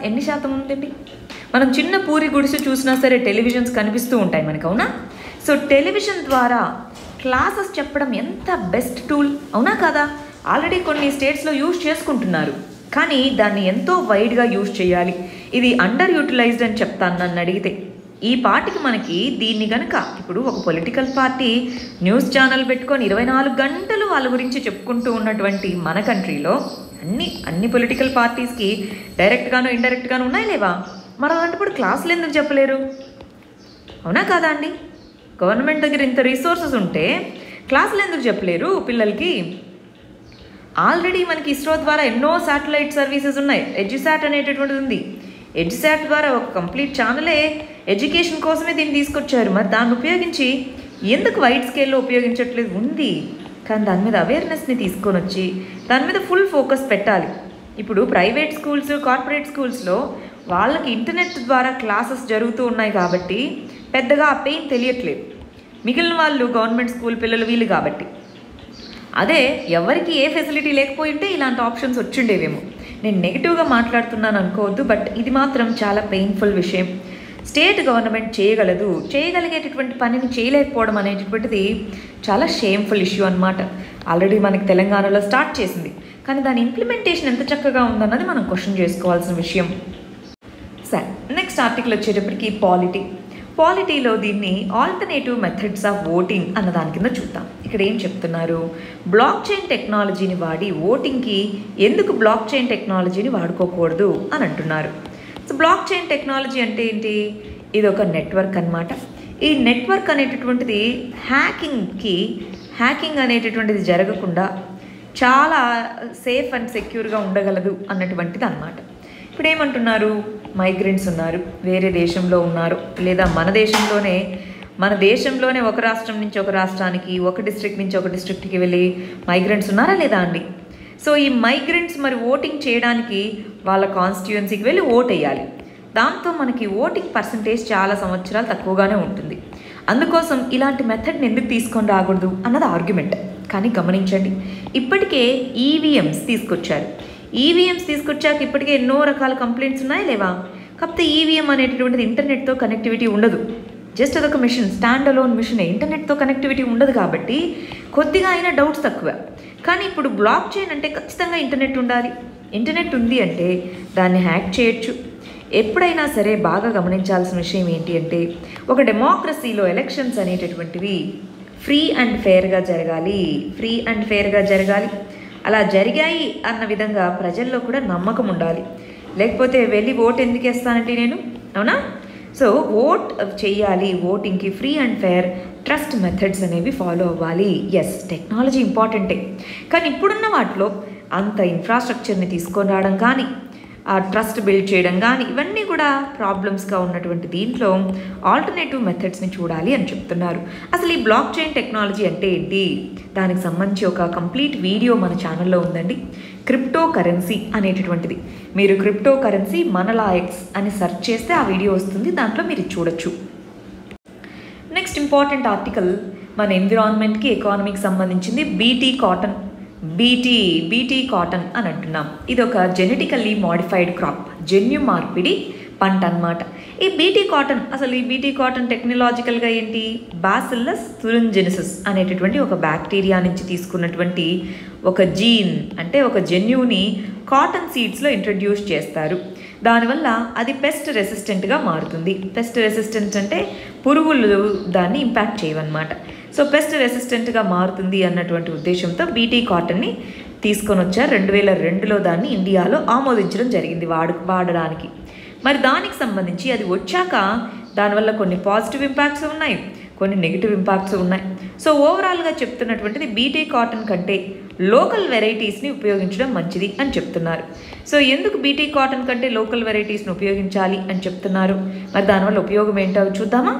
S1: ఎన్ని శాతం ఉందండి? మనం చిన్న పూరి గుడిసె చూసినా సరే టెలివిజన్స్ కనిపిస్తూ ఉంటాయి మనకు, అవునా? సో టెలివిజన్ ద్వారా క్లాసెస్ చెప్పడం ఎంత బెస్ట్ టూల్, అవునా కదా? ఆల్రెడీ కొన్ని స్టేట్స్లో యూజ్ చేసుకుంటున్నారు, కానీ దాన్ని ఎంతో వైడ్గా యూజ్ చేయాలి. ఇది అండర్ యూటిలైజ్డ్ అని చెప్తాను నన్ను అడిగితే. ఈ పార్టీకి మనకి దీన్ని కనుక ఇప్పుడు ఒక పొలిటికల్ పార్టీ న్యూస్ ఛానల్ పెట్టుకొని 24 గంటలు వాళ్ళ గురించి చెప్పుకుంటూ ఉన్నటువంటి మన కంట్రీలో అన్ని పొలిటికల్ పార్టీస్కి డైరెక్ట్గాను ఇండైరెక్ట్గాను ఉన్నాయి లేవా? మరి అలాంటప్పుడు క్లాసులు ఎందుకు చెప్పలేరు, అవునా కాదా అండి? గవర్నమెంట్ దగ్గర ఇంత రిసోర్సెస్ ఉంటే క్లాసులు ఎందుకు చెప్పలేరు పిల్లలకి? ఆల్రెడీ మనకి ఇస్రో ద్వారా ఎన్నో శాటిలైట్ సర్వీసెస్ ఉన్నాయి. ఎడ్యుసాట్ అనేటటువంటిది ఉంది. ఎడ్యుసాట్ ద్వారా ఒక కంప్లీట్ ఛానలే ఎడ్యుకేషన్ కోసమే దీన్ని తీసుకొచ్చారు. మరి దాన్ని ఉపయోగించి ఎందుకు వైడ్ స్కేల్లో ఉపయోగించట్లేదు? ఉంది, కానీ దాని మీద అవేర్నెస్ని తీసుకొని వచ్చి దాని మీద ఫుల్ ఫోకస్ పెట్టాలి. ఇప్పుడు ప్రైవేట్ స్కూల్స్, కార్పొరేట్ స్కూల్స్లో వాళ్ళకి ఇంటర్నెట్ ద్వారా క్లాసెస్ జరుగుతూ ఉన్నాయి కాబట్టి పెద్దగా ఆ పెయిన్ తెలియట్లేదు. మిగిలిన వాళ్ళు గవర్నమెంట్ స్కూల్ పిల్లలు వీళ్ళు కాబట్టి. అదే ఎవరికి ఏ ఫెసిలిటీ లేకపోయి ఉంటే ఇలాంటి ఆప్షన్స్ వచ్చిండేవేమో. నేను నెగిటివ్గా మాట్లాడుతున్నాను అనుకోవద్దు, బట్ ఇది మాత్రం చాలా పెయిన్ఫుల్ విషయం. స్టేట్ గవర్నమెంట్ చేయగలిగేటటువంటి పనిని చేయలేకపోవడం అనేటటువంటిది చాలా షేమ్ఫుల్ ఇష్యూ అనమాట. ఆల్రెడీ మనకి తెలంగాణలో స్టార్ట్ చేసింది, కానీ దాని ఇంప్లిమెంటేషన్ ఎంత చక్కగా ఉందన్నది మనం క్వశ్చన్ చేసుకోవాల్సిన విషయం. సరే, నెక్స్ట్ ఆర్టికల్ వచ్చేటప్పటికి పాలిటీలో దీన్ని ఆల్టర్నేటివ్ మెథడ్స్ ఆఫ్ ఓటింగ్ అన్న దాని కింద చూద్దాం. ఇక్కడ ఏం చెప్తున్నారు? బ్లాక్ చైన్ టెక్నాలజీని వాడి ఓటింగ్కి ఎందుకు బ్లాక్ చైన్ టెక్నాలజీని వాడుకోకూడదు అని అంటున్నారు. సో బ్లాక్ చైన్ టెక్నాలజీ అంటే ఏంటి? ఇది ఒక నెట్వర్క్ అన్నమాట. ఈ నెట్వర్క్ అనేటటువంటిది హ్యాకింగ్ అనేటటువంటిది జరగకుండా చాలా సేఫ్ అండ్ సెక్యూర్గా ఉండగలదు అన్నటువంటిది అన్నమాట. ఇప్పుడు ఏమంటున్నారు? మైగ్రెంట్స్ ఉన్నారు, వేరే దేశంలో ఉన్నారు, లేదా మన దేశంలోనే ఒక రాష్ట్రం నుంచి ఒక రాష్ట్రానికి, ఒక డిస్ట్రిక్ట్ నుంచి ఒక డిస్ట్రిక్ట్కి వెళ్ళి మైగ్రెంట్స్ ఉన్నారా లేదా అండి? సో ఈ మైగ్రెంట్స్ మరి ఓటింగ్ చేయడానికి వాళ్ళ కాన్స్టిట్యుయెన్సీకి వెళ్ళి ఓట్ వేయాలి. దాంతో మనకి ఓటింగ్ పర్సంటేజ్ చాలా సంవత్సరాలు తక్కువగానే ఉంటుంది. అందుకోసం ఇలాంటి మెథడ్ని ఎందుకు తీసుకొని రాకూడదు అన్నది ఆర్గ్యుమెంట్. కానీ గమనించండి, ఇప్పటికే ఈవీఎంస్ తీసుకొచ్చాక ఇప్పటికే ఎన్నో రకాల కంప్లైంట్స్ ఉన్నాయి లేవా? కాకపోతే ఈవీఎం అనేటటువంటిది ఇంటర్నెట్తో కనెక్టివిటీ ఉండదు. జస్ట్ అదొక మిషన్, స్టాండ్ అలోన్ మిషనే, ఇంటర్నెట్తో కనెక్టివిటీ ఉండదు కాబట్టి కొద్దిగా అయినా డౌట్స్ తక్కువ. కానీ ఇప్పుడు బ్లాక్ చైన్ అంటే ఖచ్చితంగా ఇంటర్నెట్ ఉండాలి. ఇంటర్నెట్ ఉంది అంటే దాన్ని హ్యాక్ చేయొచ్చు. ఎప్పుడైనా సరే బాగా గమనించాల్సిన విషయం ఏంటి అంటే, ఒక డెమోక్రసీలో ఎలక్షన్స్ అనేటటువంటివి ఫ్రీ అండ్ ఫెయిర్గా జరగాలి. అలా జరిగాయి అన్న విధంగా ప్రజల్లో కూడా నమ్మకం ఉండాలి. లేకపోతే వెళ్ళి ఓట్ ఎందుకు వేస్తానంటే నేను, అవునా? సో ఓట్ చేయాలి, ఓటింగ్కి free and fair trust methods అనేవి ఫాలో అవ్వాలి. ఎస్, టెక్నాలజీ ఇంపార్టెంటే, కానీ ఇప్పుడున్న వాటిలో అంత ఇన్ఫ్రాస్ట్రక్చర్ని తీసుకొని రావడం కానీ, ఆ ట్రస్ట్ బిల్డ్ చేయడం కానీ, ఇవన్నీ కూడా ప్రాబ్లమ్స్గా ఉన్నటువంటి దీంట్లో ఆల్టర్నేటివ్ మెథడ్స్ని చూడాలి అని చెప్తున్నారు. అసలు ఈ బ్లాక్ చైన్ టెక్నాలజీ అంటే ఏంటి, దానికి సంబంధించి ఒక కంప్లీట్ వీడియో మన ఛానల్లో ఉందండి. క్రిప్టో కరెన్సీ అనేటటువంటిది, మీరు క్రిప్టో కరెన్సీ మనలా ఎక్స్ అని సెర్చ్ చేస్తే ఆ వీడియో వస్తుంది, దాంట్లో మీరు చూడొచ్చు. నెక్స్ట్ ఇంపార్టెంట్ ఆర్టికల్ మన ఎన్విరాన్మెంట్కి, ఎకానమీకి సంబంధించింది. బీటీ కాటన్ అని అంటున్నాం. ఇది ఒక జెనెటికల్లీ మాడిఫైడ్ క్రాప్, జన్యు మార్పిడి పంట అన్నమాట. ఈ బీటీ కాటన్, అసలు ఈ బీటీ కాటన్ టెక్నాలజికల్గా ఏంటి, బాసిల్లస్ తురింజెనిసిస్ అనేటటువంటి ఒక బ్యాక్టీరియా నుంచి తీసుకున్నటువంటి ఒక జీన్, అంటే ఒక జన్యువుని కాటన్ సీడ్స్లో ఇంట్రడ్యూస్ చేస్తారు. దానివల్ల అది పెస్ట్ రెసిస్టెంట్గా మారుతుంది. పెస్ట్ రెసిస్టెంట్ అంటే పురుగులు దాన్ని ఇంపాక్ట్ చేయవన్నమాట. సో పెస్ట్ రెసిస్టెంట్గా మారుతుంది అన్నటువంటి ఉద్దేశంతో బీటీ కాటన్ని తీసుకొని వచ్చారు. 2002లో దాన్ని ఇండియాలో ఆమోదించడం జరిగింది వాడడానికి. మరి దానికి సంబంధించి అది వచ్చాక దానివల్ల కొన్ని పాజిటివ్ ఇంపాక్ట్స్ ఉన్నాయి, కొన్ని నెగిటివ్ ఇంపాక్ట్స్ ఉన్నాయి. సో ఓవరాల్గా చెప్తున్నటువంటిది బీటీ కాటన్ కంటే లోకల్ వెరైటీస్ని ఉపయోగించడం మంచిది అని చెప్తున్నారు. సో ఎందుకు బీటీ కాటన్ కంటే లోకల్ వెరైటీస్ని ఉపయోగించాలి అని చెప్తున్నారు, మరి దానివల్ల ఉపయోగం ఏంటో చూద్దామా.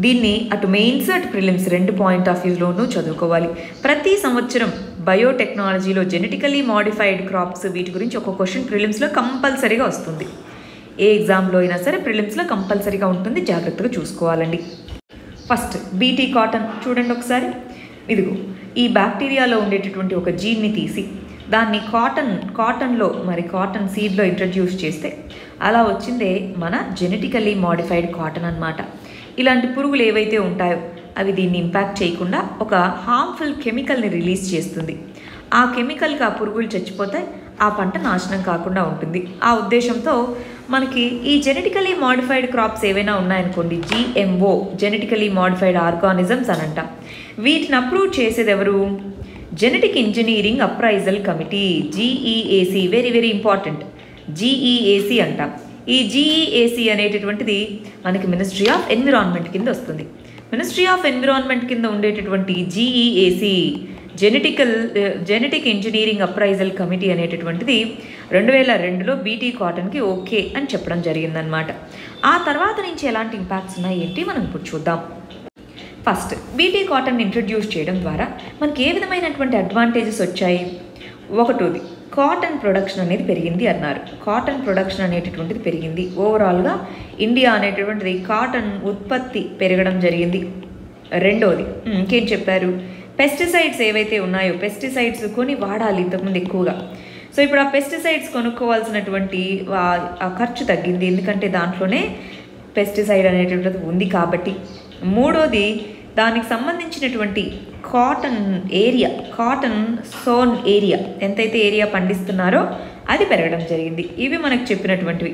S1: దీన్ని అటు మెయిన్స్ అటు ప్రిలిమ్స్ 2 పాయింట్ ఆఫ్ వ్యూలోనూ చదువుకోవాలి. ప్రతి సంవత్సరం బయోటెక్నాలజీలో జెనెటికలీ మాడిఫైడ్ క్రాప్స్ వీటి గురించి ఒక క్వశ్చన్ ప్రిలిమ్స్లో కంపల్సరీగా వస్తుంది. ఏ ఎగ్జామ్లో అయినా సరే ప్రిలిమ్స్లో కంపల్సరీగా ఉంటుంది, జాగ్రత్తగా చూసుకోవాలండి. ఫస్ట్ బీటీ కాటన్ చూడండి ఒకసారి. ఇదిగో ఈ బ్యాక్టీరియాలో ఉండేటటువంటి ఒక జీన్ని తీసి దాన్ని కాటన్లో మరి కాటన్ సీడ్లో ఇంట్రడ్యూస్ చేస్తే అలా వచ్చిందే మన జెనెటికల్లీ మాడిఫైడ్ కాటన్ అన్నమాట. ఇలాంటి పురుగులు ఏవైతే ఉంటాయో అవి దీన్ని ఇంపాక్ట్ చేయకుండా ఒక హార్మ్ఫుల్ కెమికల్ని రిలీజ్ చేస్తుంది. ఆ కెమికల్కి ఆ పురుగులు చచ్చిపోతాయి, ఆ పంట నాశనం కాకుండా ఉంటుంది. ఆ ఉద్దేశంతో మనకి ఈ జెనెటికలీ మాడిఫైడ్ క్రాప్స్ ఏవైనా ఉన్నాయనుకోండి, GMO జెనెటికలీ మాడిఫైడ్ ఆర్గానిజమ్స్ అని అంటాం. వీటిని అప్రూవ్ చేసేది ఎవరు, genetic engineering appraisal committee, GEAC. Very very important, GEAC అంటాం. ఈ GEAC అనేటటువంటిది మనకి మినిస్ట్రీ ఆఫ్ ఎన్విరాన్మెంట్ కింద వస్తుంది. మినిస్ట్రీ ఆఫ్ ఎన్విరాన్మెంట్ కింద ఉండేటటువంటి GEAC genetic engineering appraisal committee అనేటటువంటిది 2002లో బీటీ కాటన్కి ఓకే అని చెప్పడం జరిగిందనమాట. ఆ తర్వాత నుంచి ఎలాంటి ఇంపాక్ట్స్ ఉన్నాయి ఏంటి మనం ఇప్పుడు చూద్దాం. ఫస్ట్ బీటీ కాటన్ ఇంట్రడ్యూస్ చేయడం ద్వారా మనకి ఏ విధమైనటువంటి అడ్వాంటేజెస్ వచ్చాయి. ఒకటోది కాటన్ ప్రొడక్షన్ అనేది పెరిగింది అన్నారు. కాటన్ ప్రొడక్షన్ అనేటటువంటిది పెరిగింది. ఓవరాల్గా ఇండియా అనేటటువంటిది కాటన్ ఉత్పత్తి పెరగడం జరిగింది. రెండోది ఇంకేం చెప్పారు, పెస్టిసైడ్స్ ఏవైతే ఉన్నాయో పెస్టిసైడ్స్ కొని వాడాలి ఇంతకుముందు ఎక్కువగా. సో ఇప్పుడు ఆ పెస్టిసైడ్స్ కొనుక్కోవాల్సినటువంటి ఆ ఖర్చు తగ్గింది, ఎందుకంటే దాంట్లోనే పెస్టిసైడ్ అనేటటువంటిది ఉంది కాబట్టి. మూడోది దానికి సంబంధించినటువంటి కాటన్ సోన్ ఏరియా ఎంతైతే ఏరియా పండిస్తున్నారో అది పెరగడం జరిగింది. ఇవి మనకు చెప్పినటువంటివి.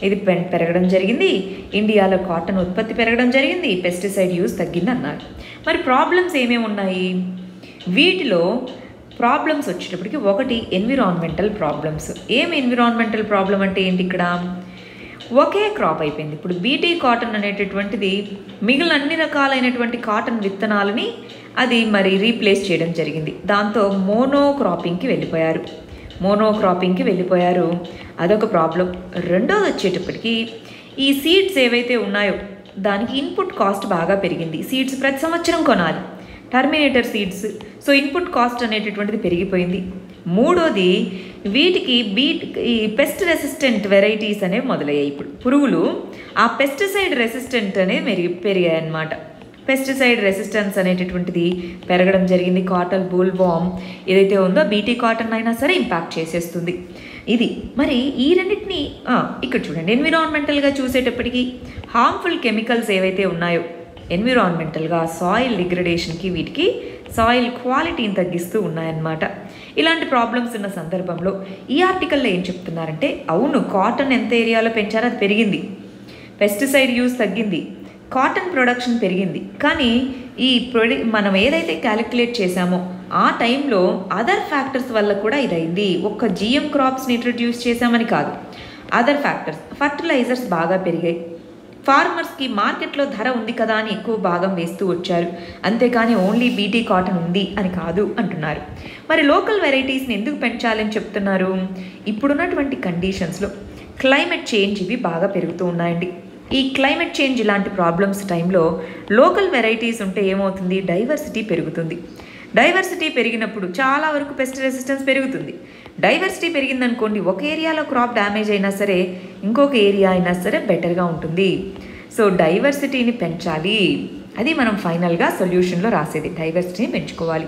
S1: ఇది పెరగడం జరిగింది, ఇండియాలో కాటన్ ఉత్పత్తి పెరగడం జరిగింది, పెస్టిసైడ్ యూజ్ తగ్గింది అన్నారు. మరి ప్రాబ్లమ్స్ ఏమేమి ఉన్నాయి, వీటిలో ప్రాబ్లమ్స్ వచ్చేటప్పటికి ఒకటి ఎన్విరాన్మెంటల్ ప్రాబ్లమ్స్. ఏం ఎన్విరాన్మెంటల్ ప్రాబ్లం అంటే ఏంటి, ఇక్కడ ఒకే క్రాప్ అయిపోయింది. ఇప్పుడు బీటీ కాటన్ అనేటటువంటిది మిగిలిన అన్ని రకాలైనటువంటి కాటన్ విత్తనాలని అది మరి రీప్లేస్ చేయడం జరిగింది. దాంతో మోనోక్రాపింగ్కి వెళ్ళిపోయారు. అదొక ప్రాబ్లం. రెండోది వచ్చేటప్పటికి ఈ సీడ్స్ ఏవైతే ఉన్నాయో దానికి ఇన్పుట్ కాస్ట్ బాగా పెరిగింది. సీడ్స్ ప్రతి సంవత్సరం కొనాలి, terminator seeds. So input cost అనేటటువంటిది పెరిగిపోయింది. మూడోది వీటికి ఈ పెస్ట్ రెసిస్టెంట్ వెరైటీస్ అనేవి మొదలయ్యాయి. ఇప్పుడు పురుగులు ఆ పెస్టిసైడ్ రెసిస్టెంట్ అనేవి పెరిగాయి అన్నమాట. పెస్టిసైడ్ రెసిస్టెన్స్ అనేటటువంటిది పెరగడం జరిగింది. కాటన్ బోల్వామ్ ఏదైతే ఉందో బీటీ కాటన్ అయినా సరే ఇంపాక్ట్ చేసేస్తుంది. ఇది మరి ఈ రెండింటిని ఇక్కడ చూడండి. ఎన్విరాన్మెంటల్గా చూసేటప్పటికి హార్మ్ఫుల్ కెమికల్స్ ఏవైతే ఉన్నాయో ఎన్విరాన్మెంటల్గా సాయిల్ డిగ్రేడేషన్కి వీటికి సాయిల్ క్వాలిటీని తగ్గిస్తూ ఉన్నాయన్నమాట. ఇలాంటి ప్రాబ్లమ్స్ ఉన్న సందర్భంలో ఈ ఆర్టికల్లో ఏం చెప్తున్నారంటే, అవును కాటన్ ఎంత ఏరియాలో పెంచారో అది పెరిగింది, పెస్టిసైడ్ యూజ్ తగ్గింది, కాటన్ ప్రొడక్షన్ పెరిగింది. కానీ ఈ మనం ఏదైతే క్యాలిక్యులేట్ చేశామో ఆ టైంలో అదర్ ఫ్యాక్టర్స్ వల్ల కూడా ఇదైంది. ఒక్క GM క్రాప్స్ని ఇంట్రడ్యూస్ చేశామని కాదు, అదర్ ఫ్యాక్టర్స్, ఫర్టిలైజర్స్ బాగా పెరిగాయి, ఫార్మర్స్కి మార్కెట్లో ధర ఉంది కదా అని ఎక్కువ భాగం వేస్తూ వచ్చారు. అంతేకాని ఓన్లీ బీటీ కాటన్ ఉంది అని కాదు అంటున్నారు. మరి లోకల్ వెరైటీస్ని ఎందుకు పెంచాలని చెప్తున్నారు, ఇప్పుడున్నటువంటి కండిషన్స్లో క్లైమేట్ చేంజ్ ఇవి బాగా పెరుగుతూ ఉన్నాయండి. ఈ క్లైమేట్ చేంజ్ ఇలాంటి ప్రాబ్లమ్స్ టైంలో లోకల్ వెరైటీస్ ఉంటే ఏమవుతుంది, డైవర్సిటీ పెరుగుతుంది. డైవర్సిటీ పెరిగినప్పుడు చాలా వరకు పెస్ట్ రెసిస్టెన్స్ పెరుగుతుంది. డైవర్సిటీ పెరిగిందనుకోండి, ఒక ఏరియాలో క్రాప్ డ్యామేజ్ అయినా సరే ఇంకొక ఏరియా అయినా సరే బెటర్గా ఉంటుంది. సో డైవర్సిటీని పెంచాలి, అది మనం ఫైనల్గా సొల్యూషన్లో రాసేది, డైవర్సిటీని పెంచుకోవాలి.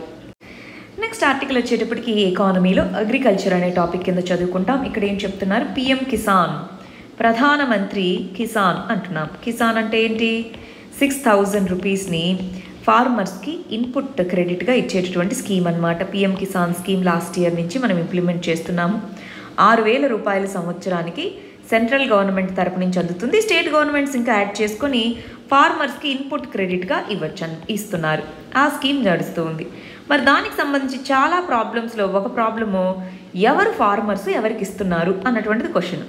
S1: నెక్స్ట్ ఆర్టికల్ వచ్చేటప్పటికి ఎకానమీలో అగ్రికల్చర్ అనే టాపిక్ కింద చదువుకుంటాం. ఇక్కడ ఏం చెప్తున్నారు, పిఎం కిసాన్, ప్రధానమంత్రి కిసాన్ అంటున్నాం. కిసాన్ అంటే ఏంటి, 6,000 రూపీస్ని ఫార్మర్స్కి ఇన్పుట్ క్రెడిట్గా ఇచ్చేటటువంటి స్కీమ్ అనమాట. PM Kisan scheme last year నుంచి మనం ఇంప్లిమెంట్ చేస్తున్నాము. 6,000 రూపాయల సంవత్సరానికి సెంట్రల్ గవర్నమెంట్ తరపు నుంచి అందుతుంది. స్టేట్ గవర్నమెంట్స్ ఇంకా యాడ్ చేసుకొని ఫార్మర్స్కి ఇన్పుట్ క్రెడిట్గా ఇస్తున్నారు. ఆ స్కీమ్ నడుస్తూ ఉంది. మరి దానికి సంబంధించి చాలా ప్రాబ్లమ్స్లో ఒక ప్రాబ్లము, ఎవరు ఫార్మర్స్ ఎవరికి ఇస్తున్నారు అన్నటువంటిది క్వశ్చన్.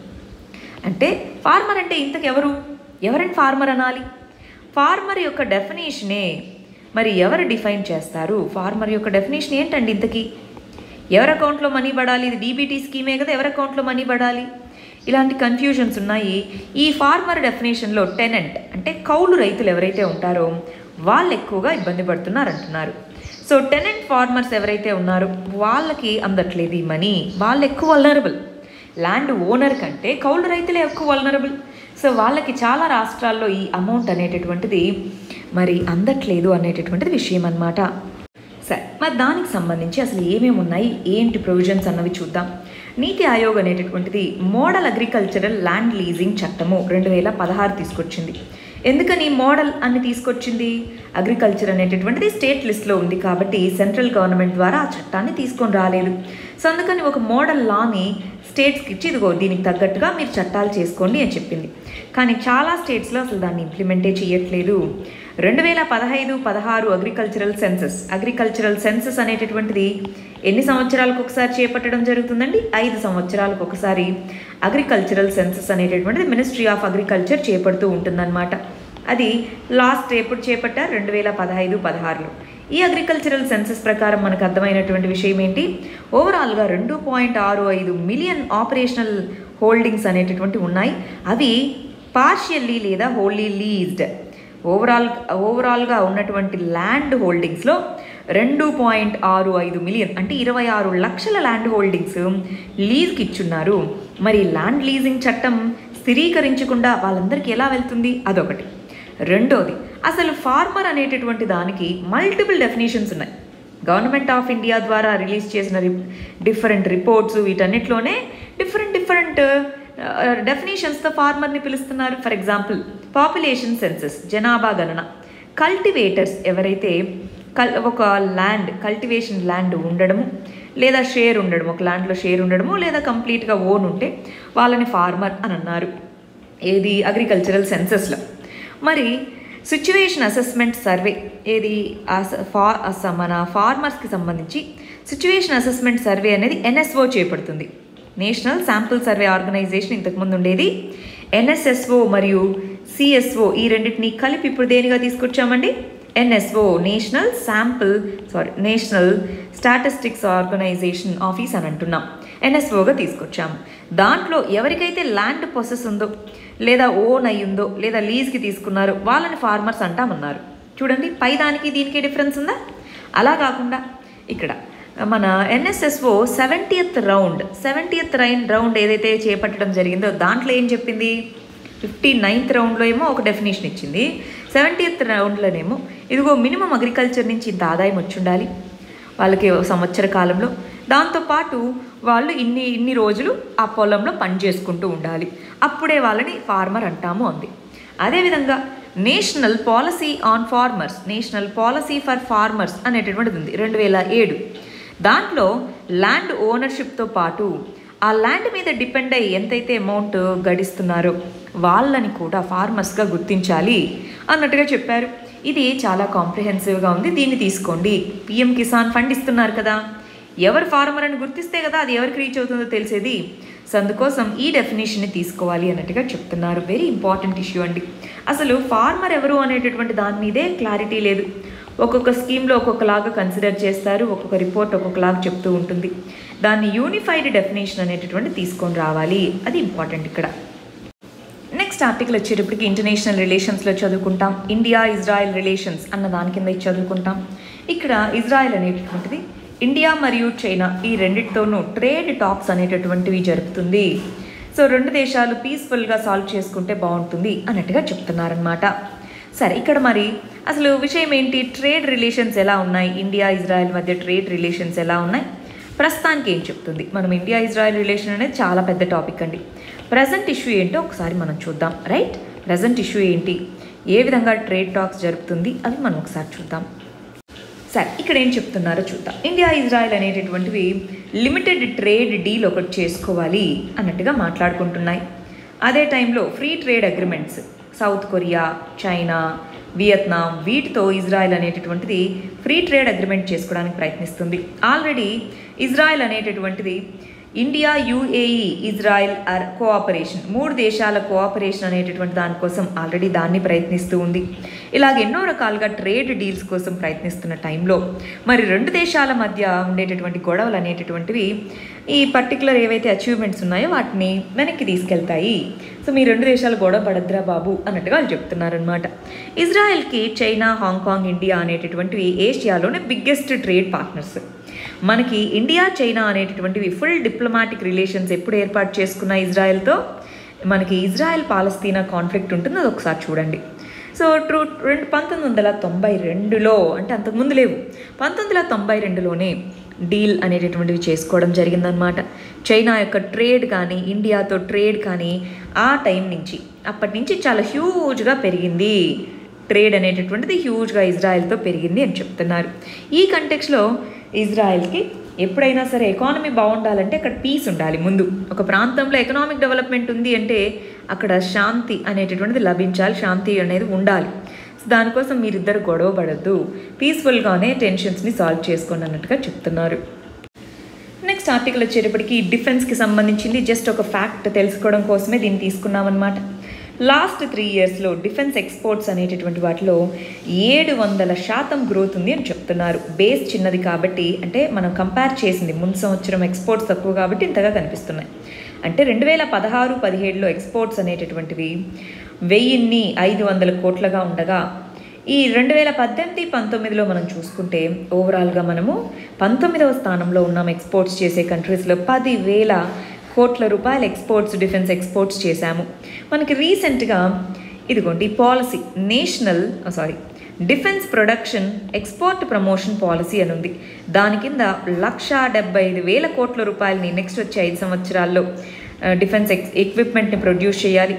S1: అంటే ఫార్మర్ అంటే ఇంతకు ఎవరంటే ఫార్మర్ అనాలి? ఫార్మర్ యొక్క డెఫినేషనే మరి ఎవరు డిఫైన్ చేస్తారు? ఫార్మర్ యొక్క డెఫినేషన్ ఏంటండి ఇంతకీ? ఎవరి అకౌంట్లో మనీ పడాలి? ఇది డీబీటీ స్కీమే కదా, ఎవరి అకౌంట్లో మనీ పడాలి? ఇలాంటి కన్ఫ్యూజన్స్ ఉన్నాయి. ఈ ఫార్మర్ డెఫినేషన్లో టెనెంట్ అంటే కౌలు రైతులు ఎవరైతే ఉంటారో వాళ్ళు ఎక్కువగా ఇబ్బంది పడుతున్నారు అంటున్నారు. సో టెనెంట్ ఫార్మర్స్ ఎవరైతే ఉన్నారో వాళ్ళకి అందట్లేదు ఈ మనీ, వాళ్ళు ఎక్కువ వల్నరబుల్. ల్యాండ్ ఓనర్ కంటే కౌలు రైతులే ఎక్కువ వల్నరబుల్. సో వాళ్ళకి చాలా రాష్ట్రాల్లో ఈ అమౌంట్ అనేటటువంటిది మరి అందట్లేదు అనేటటువంటిది విషయం అన్నమాట. సరే, మరి దానికి సంబంధించి అసలు ఏమేమి ఉన్నాయి, ఏంటి ప్రొవిజన్స్ అన్నవి చూద్దాం. నీతి ఆయోగ్ అనేటటువంటిది మోడల్ అగ్రికల్చరల్ ల్యాండ్ లీజింగ్ చట్టము 2016 తీసుకొచ్చింది. ఎందుకని మోడల్ అని తీసుకొచ్చింది? అగ్రికల్చర్ అనేటటువంటిది స్టేట్ లిస్ట్లో ఉంది కాబట్టి సెంట్రల్ గవర్నమెంట్ ద్వారా ఆ చట్టాన్ని తీసుకొని రాలేదు. సో అందుకని ఒక మోడల్ లాని స్టేట్స్కి ఇచ్చి ఇదిగో దీనికి తగ్గట్టుగా మీరు చట్టాలు చేసుకోండి అని చెప్పింది. కానీ చాలా స్టేట్స్లో అసలు దాన్ని ఇంప్లిమెంటే చేయట్లేదు. 2015-16 అగ్రికల్చరల్ సెన్సస్ అనేటటువంటిది ఎన్ని సంవత్సరాలకు ఒకసారి చేపట్టడం జరుగుతుందండి? 5 సంవత్సరాలకు ఒకసారి అగ్రికల్చరల్ సెన్సస్ అనేటటువంటిది మినిస్ట్రీ ఆఫ్ అగ్రికల్చర్ చేపడుతూ ఉంటుందన్నమాట. అది లాస్ట్ ఎప్పుడు చేపట్టారు? 2015-16లో. ఈ అగ్రికల్చరల్ సెన్సస్ ప్రకారం మనకు అర్థమైనటువంటి విషయం ఏంటి? ఓవరాల్గా 2.65 మిలియన్ ఆపరేషనల్ హోల్డింగ్స్ అనేటటువంటి ఉన్నాయి. అవి పార్షియల్లీ లేదా హోల్లీ లీజ్డ్. ఓవరాల్గా ఉన్నటువంటి ల్యాండ్ హోల్డింగ్స్లో 2.65 మిలియన్ అంటే 26 లక్షల ల్యాండ్ హోల్డింగ్స్ లీజ్కి ఇచ్చున్నారు. మరి ల్యాండ్ లీజింగ్ చట్టం స్థిరీకరించకుండా వాళ్ళందరికీ ఎలా వెళ్తుంది? అదొకటి. రెండోది, అసలు ఫార్మర్ అనేటటువంటి దానికి మల్టిపుల్ డెఫినేషన్స్ ఉన్నాయి. గవర్నమెంట్ ఆఫ్ ఇండియా ద్వారా రిలీజ్ చేసిన డిఫరెంట్ రిపోర్ట్స్ వీటన్నిటిలోనే డిఫరెంట్ డెఫినేషన్స్తో ఫార్మర్ని పిలుస్తున్నారు. ఫర్ ఎగ్జాంపుల్ పాపులేషన్ సెన్సస్, జనాభా గణన. కల్టివేటర్స్ ఎవరైతే ఒక కల్టివేషన్ ల్యాండ్ ఉండడము లేదా షేర్ ఉండడము, ఒక ల్యాండ్లో షేర్ ఉండడము లేదా కంప్లీట్గా ఓన్ ఉంటే వాళ్ళని ఫార్మర్ అని అన్నారు. ఏది? అగ్రికల్చరల్ సెన్సస్లో. మరి సిచ్యువేషన్ అసెస్మెంట్ సర్వే ఏది? మన ఫార్మర్స్కి సంబంధించి సిచ్యువేషన్ అసెస్మెంట్ సర్వే అనేది ఎన్ఎస్ఓ చేపడుతుంది. నేషనల్ శాంపుల్ సర్వే ఆర్గనైజేషన్ ఇంతకుముందు ఉండేది. ఎన్ఎస్ఎస్ఓ మరియు సిఎస్ఓ ఈ రెండింటిని కలిపి ఇప్పుడు దేనిగా తీసుకొచ్చామండి? NSO, national statistics organisation office అని అంటున్నాం. ఎన్ఎస్ఓగా తీసుకొచ్చాము. దాంట్లో ఎవరికైతే ల్యాండ్ పొసెస్ ఉందో లేదా ఓన్ అయ్యిందో లేదా లీజ్కి తీసుకున్నారో వాళ్ళని ఫార్మర్స్ అంటామన్నారు. చూడండి, పై దానికి దీనికి డిఫరెన్స్ ఉందా? అలా కాకుండా ఇక్కడ మన ఎన్ఎస్ఎస్ఓ 70th రౌండ్ ఏదైతే చేపట్టడం జరిగిందో దాంట్లో ఏం చెప్పింది? 59th రౌండ్లో ఏమో ఒక డెఫినేషన్ ఇచ్చింది. 70th రౌండ్లోనేమో ఇదిగో మినిమం అగ్రికల్చర్ నుంచి ఇంత ఆదాయం వచ్చి ఉండాలి వాళ్ళకి సంవత్సర కాలంలో, దాంతోపాటు వాళ్ళు ఇన్ని రోజులు ఆ పొలంలో పని చేసుకుంటూ ఉండాలి, అప్పుడే వాళ్ళని ఫార్మర్ అంటాము అంది. అదేవిధంగా నేషనల్ పాలసీ ఫర్ ఫార్మర్స్ అనేటటువంటిది ఉంది 2007. దాంట్లో ల్యాండ్ ఓనర్షిప్తో పాటు ఆ ల్యాండ్ మీద డిపెండ్ అయ్యి ఎంతైతే అమౌంట్ గడిస్తున్నారో వాళ్ళని కూడా ఫార్మర్స్గా గుర్తించాలి అన్నట్టుగా చెప్పారు. ఇది చాలా కాంప్రిహెన్సివ్గా ఉంది, దీన్ని తీసుకోండి. పిఎం కిసాన్ ఫండ్ ఇస్తున్నారు కదా, ఎవరు ఫార్మర్ అని గుర్తిస్తే కదా అది ఎవరికి రీచ్ అవుతుందో తెలిసేది. సో అందుకోసం ఈ డెఫినేషన్ని తీసుకోవాలి అన్నట్టుగా చెప్తున్నారు. వెరీ ఇంపార్టెంట్ ఇష్యూ అండి. అసలు ఫార్మర్ ఎవరు అనేటటువంటి దాని మీదే క్లారిటీ లేదు. ఒక్కొక్క స్కీమ్లో ఒక్కొక్కలాగా కన్సిడర్ చేస్తారు, ఒక్కొక్క రిపోర్ట్ ఒక్కొక్కలాగా చెప్తూ ఉంటుంది. దాన్ని యూనిఫైడ్ డెఫినేషన్ అనేటటువంటి తీసుకొని రావాలి, అది ఇంపార్టెంట్ ఇక్కడ. నెక్స్ట్ ఆర్టికల్ వచ్చేటప్పటికి ఇంటర్నేషనల్ రిలేషన్స్లో చదువుకుంటాం. ఇండియా ఇజ్రాయెల్ రిలేషన్స్ అన్న దాని కింద చదువుకుంటాం. ఇక్కడ ఇజ్రాయెల్ అనేటటువంటిది ఇండియా మరియు చైనా ఈ రెండిటితోనూ ట్రేడ్ టాక్స్ అనేటటువంటివి జరుపుతుంది. సో రెండు దేశాలు పీస్ఫుల్గా సాల్వ్ చేసుకుంటే బాగుంటుంది అన్నట్టుగా చెప్తున్నారనమాట. సరే, ఇక్కడ మరి అసలు విషయం ఏంటి, ట్రేడ్ రిలేషన్స్ ఎలా ఉన్నాయి, ఇండియా ఇజ్రాయెల్ మధ్య ట్రేడ్ రిలేషన్స్ ఎలా ఉన్నాయి, ప్రస్తుతానికి ఏం చెప్తుంది. మనం ఇండియా ఇజ్రాయెల్ రిలేషన్ అనేది చాలా పెద్ద టాపిక్ అండి. ప్రజెంట్ ఇష్యూ ఏంటో ఒకసారి మనం చూద్దాం. రైట్, ప్రజెంట్ ఇష్యూ ఏంటి, ఏ విధంగా ట్రేడ్ టాక్స్ జరుపుతుంది, అవి మనం ఒకసారి చూద్దాం. సరే, ఇక్కడ ఏం చెప్తున్నారో చూద్దాం. ఇండియా ఇజ్రాయెల్ అనేటటువంటివి లిమిటెడ్ ట్రేడ్ డీల్ ఒకటి చేసుకోవాలి అన్నట్టుగా మాట్లాడుకుంటున్నాయి. అదే టైంలో free trade agreements south Korea, China, Vietnam వీటితో ఇజ్రాయెల్ అనేటటువంటిది ఫ్రీ ట్రేడ్ అగ్రిమెంట్ చేసుకోవడానికి ప్రయత్నిస్తుంది. ఆల్రెడీ ఇజ్రాయెల్ అనేటటువంటిది ఇండియా, యుఏఈ, ఇజ్రాయెల్ కోఆపరేషన్, 3 దేశాల కోఆపరేషన్ అనేటటువంటి దానికోసం ఆల్రెడీ దాన్ని ప్రయత్నిస్తూ ఉంది. ఇలాగ ఎన్నో రకాలుగా ట్రేడ్ డీల్స్ కోసం ప్రయత్నిస్తున్న టైంలో మరి 2 దేశాల మధ్య ఉండేటటువంటి గొడవలు అనేటటువంటివి ఈ పర్టికులర్ ఏవైతే అచీవ్మెంట్స్ ఉన్నాయో వాటిని వెనక్కి తీసుకెళ్తాయి. సో మీ 2 దేశాలు గొడవ పడద్దురా బాబు అన్నట్టుగా వాళ్ళు చెప్తున్నారనమాట. ఇజ్రాయెల్కి చైనా, హాంకాంగ్, ఇండియా అనేటటువంటివి ఏషియాలోనే బిగ్గెస్ట్ ట్రేడ్ పార్ట్నర్స్. మనకి ఇండియా, చైనా అనేటటువంటివి ఫుల్ డిప్లొమాటిక్ రిలేషన్స్ ఎప్పుడు ఏర్పాటు చేసుకున్న ఇజ్రాయెల్తో, మనకి ఇజ్రాయెల్ పాలస్తీనా కాన్ఫ్లిక్ట్ ఉంటుంది, అది ఒకసారి చూడండి. సో 1992లో అంటే అంతకుముందు లేవు, 1992లోనే డీల్ అనేటటువంటివి చేసుకోవడం జరిగిందనమాట. చైనా యొక్క ట్రేడ్ కానీ, ఇండియాతో ట్రేడ్ కానీ ఆ టైం నుంచి అప్పటి నుంచి చాలా హ్యూజ్గా పెరిగింది. ట్రేడ్ అనేటటువంటిది హ్యూజ్గా ఇజ్రాయెల్తో పెరిగింది అని చెప్తున్నారు. ఈ కంటెక్స్లో ఇజ్రాయెల్కి ఎప్పుడైనా సరే ఎకానమీ బాగుండాలంటే అక్కడ పీస్ ఉండాలి. ముందు ఒక ప్రాంతంలో ఎకనామిక్ డెవలప్మెంట్ ఉంది అంటే అక్కడ శాంతి అనేటటువంటిది లభించాలి, శాంతి అనేది ఉండాలి. దానికోసం మీరిద్దరు గొడవ పడద్దు, పీస్ఫుల్గానే టెన్షన్స్ని సాల్వ్ చేసుకోండి అన్నట్టుగా చెప్తున్నారు. నెక్స్ట్ ఆర్టికల్ వచ్చేటప్పటికి డిఫెన్స్కి సంబంధించింది. జస్ట్ ఒక ఫ్యాక్ట్ తెలుసుకోవడం కోసమే దీన్ని తీసుకున్నామన్నమాట. లాస్ట్ 3 ఇయర్స్లో డిఫెన్స్ ఎక్స్పోర్ట్స్ అనేటటువంటి వాటిలో 700% గ్రోత్ ఉంది అని చెప్తున్నారు. బేస్ చిన్నది కాబట్టి, అంటే మనం కంపేర్ చేసింది ముందు సంవత్సరం ఎక్స్పోర్ట్స్ తక్కువ కాబట్టి ఇంతగా కనిపిస్తున్నాయి. అంటే 2016-17లో ఎక్స్పోర్ట్స్ అనేటటువంటివి 1500 కోట్లుగా ఉండగా ఈ 2018-19లో మనం చూసుకుంటే ఓవరాల్గా మనము 19వ స్థానంలో ఉన్నాం. ఎక్స్పోర్ట్స్ చేసే కంట్రీస్లో 10,000 కోట్ల రూపాయల ఎక్స్పోర్ట్స్, డిఫెన్స్ ఎక్స్పోర్ట్స్ చేశాము. మనకి రీసెంట్గా ఇదిగోండి policy, defence production export promotion policy అని ఉంది. దాని కింద 1,75,000 కోట్ల రూపాయలని నెక్స్ట్ వచ్చే 5 సంవత్సరాల్లో డిఫెన్స్ ఎక్విప్మెంట్ని ప్రొడ్యూస్ చేయాలి.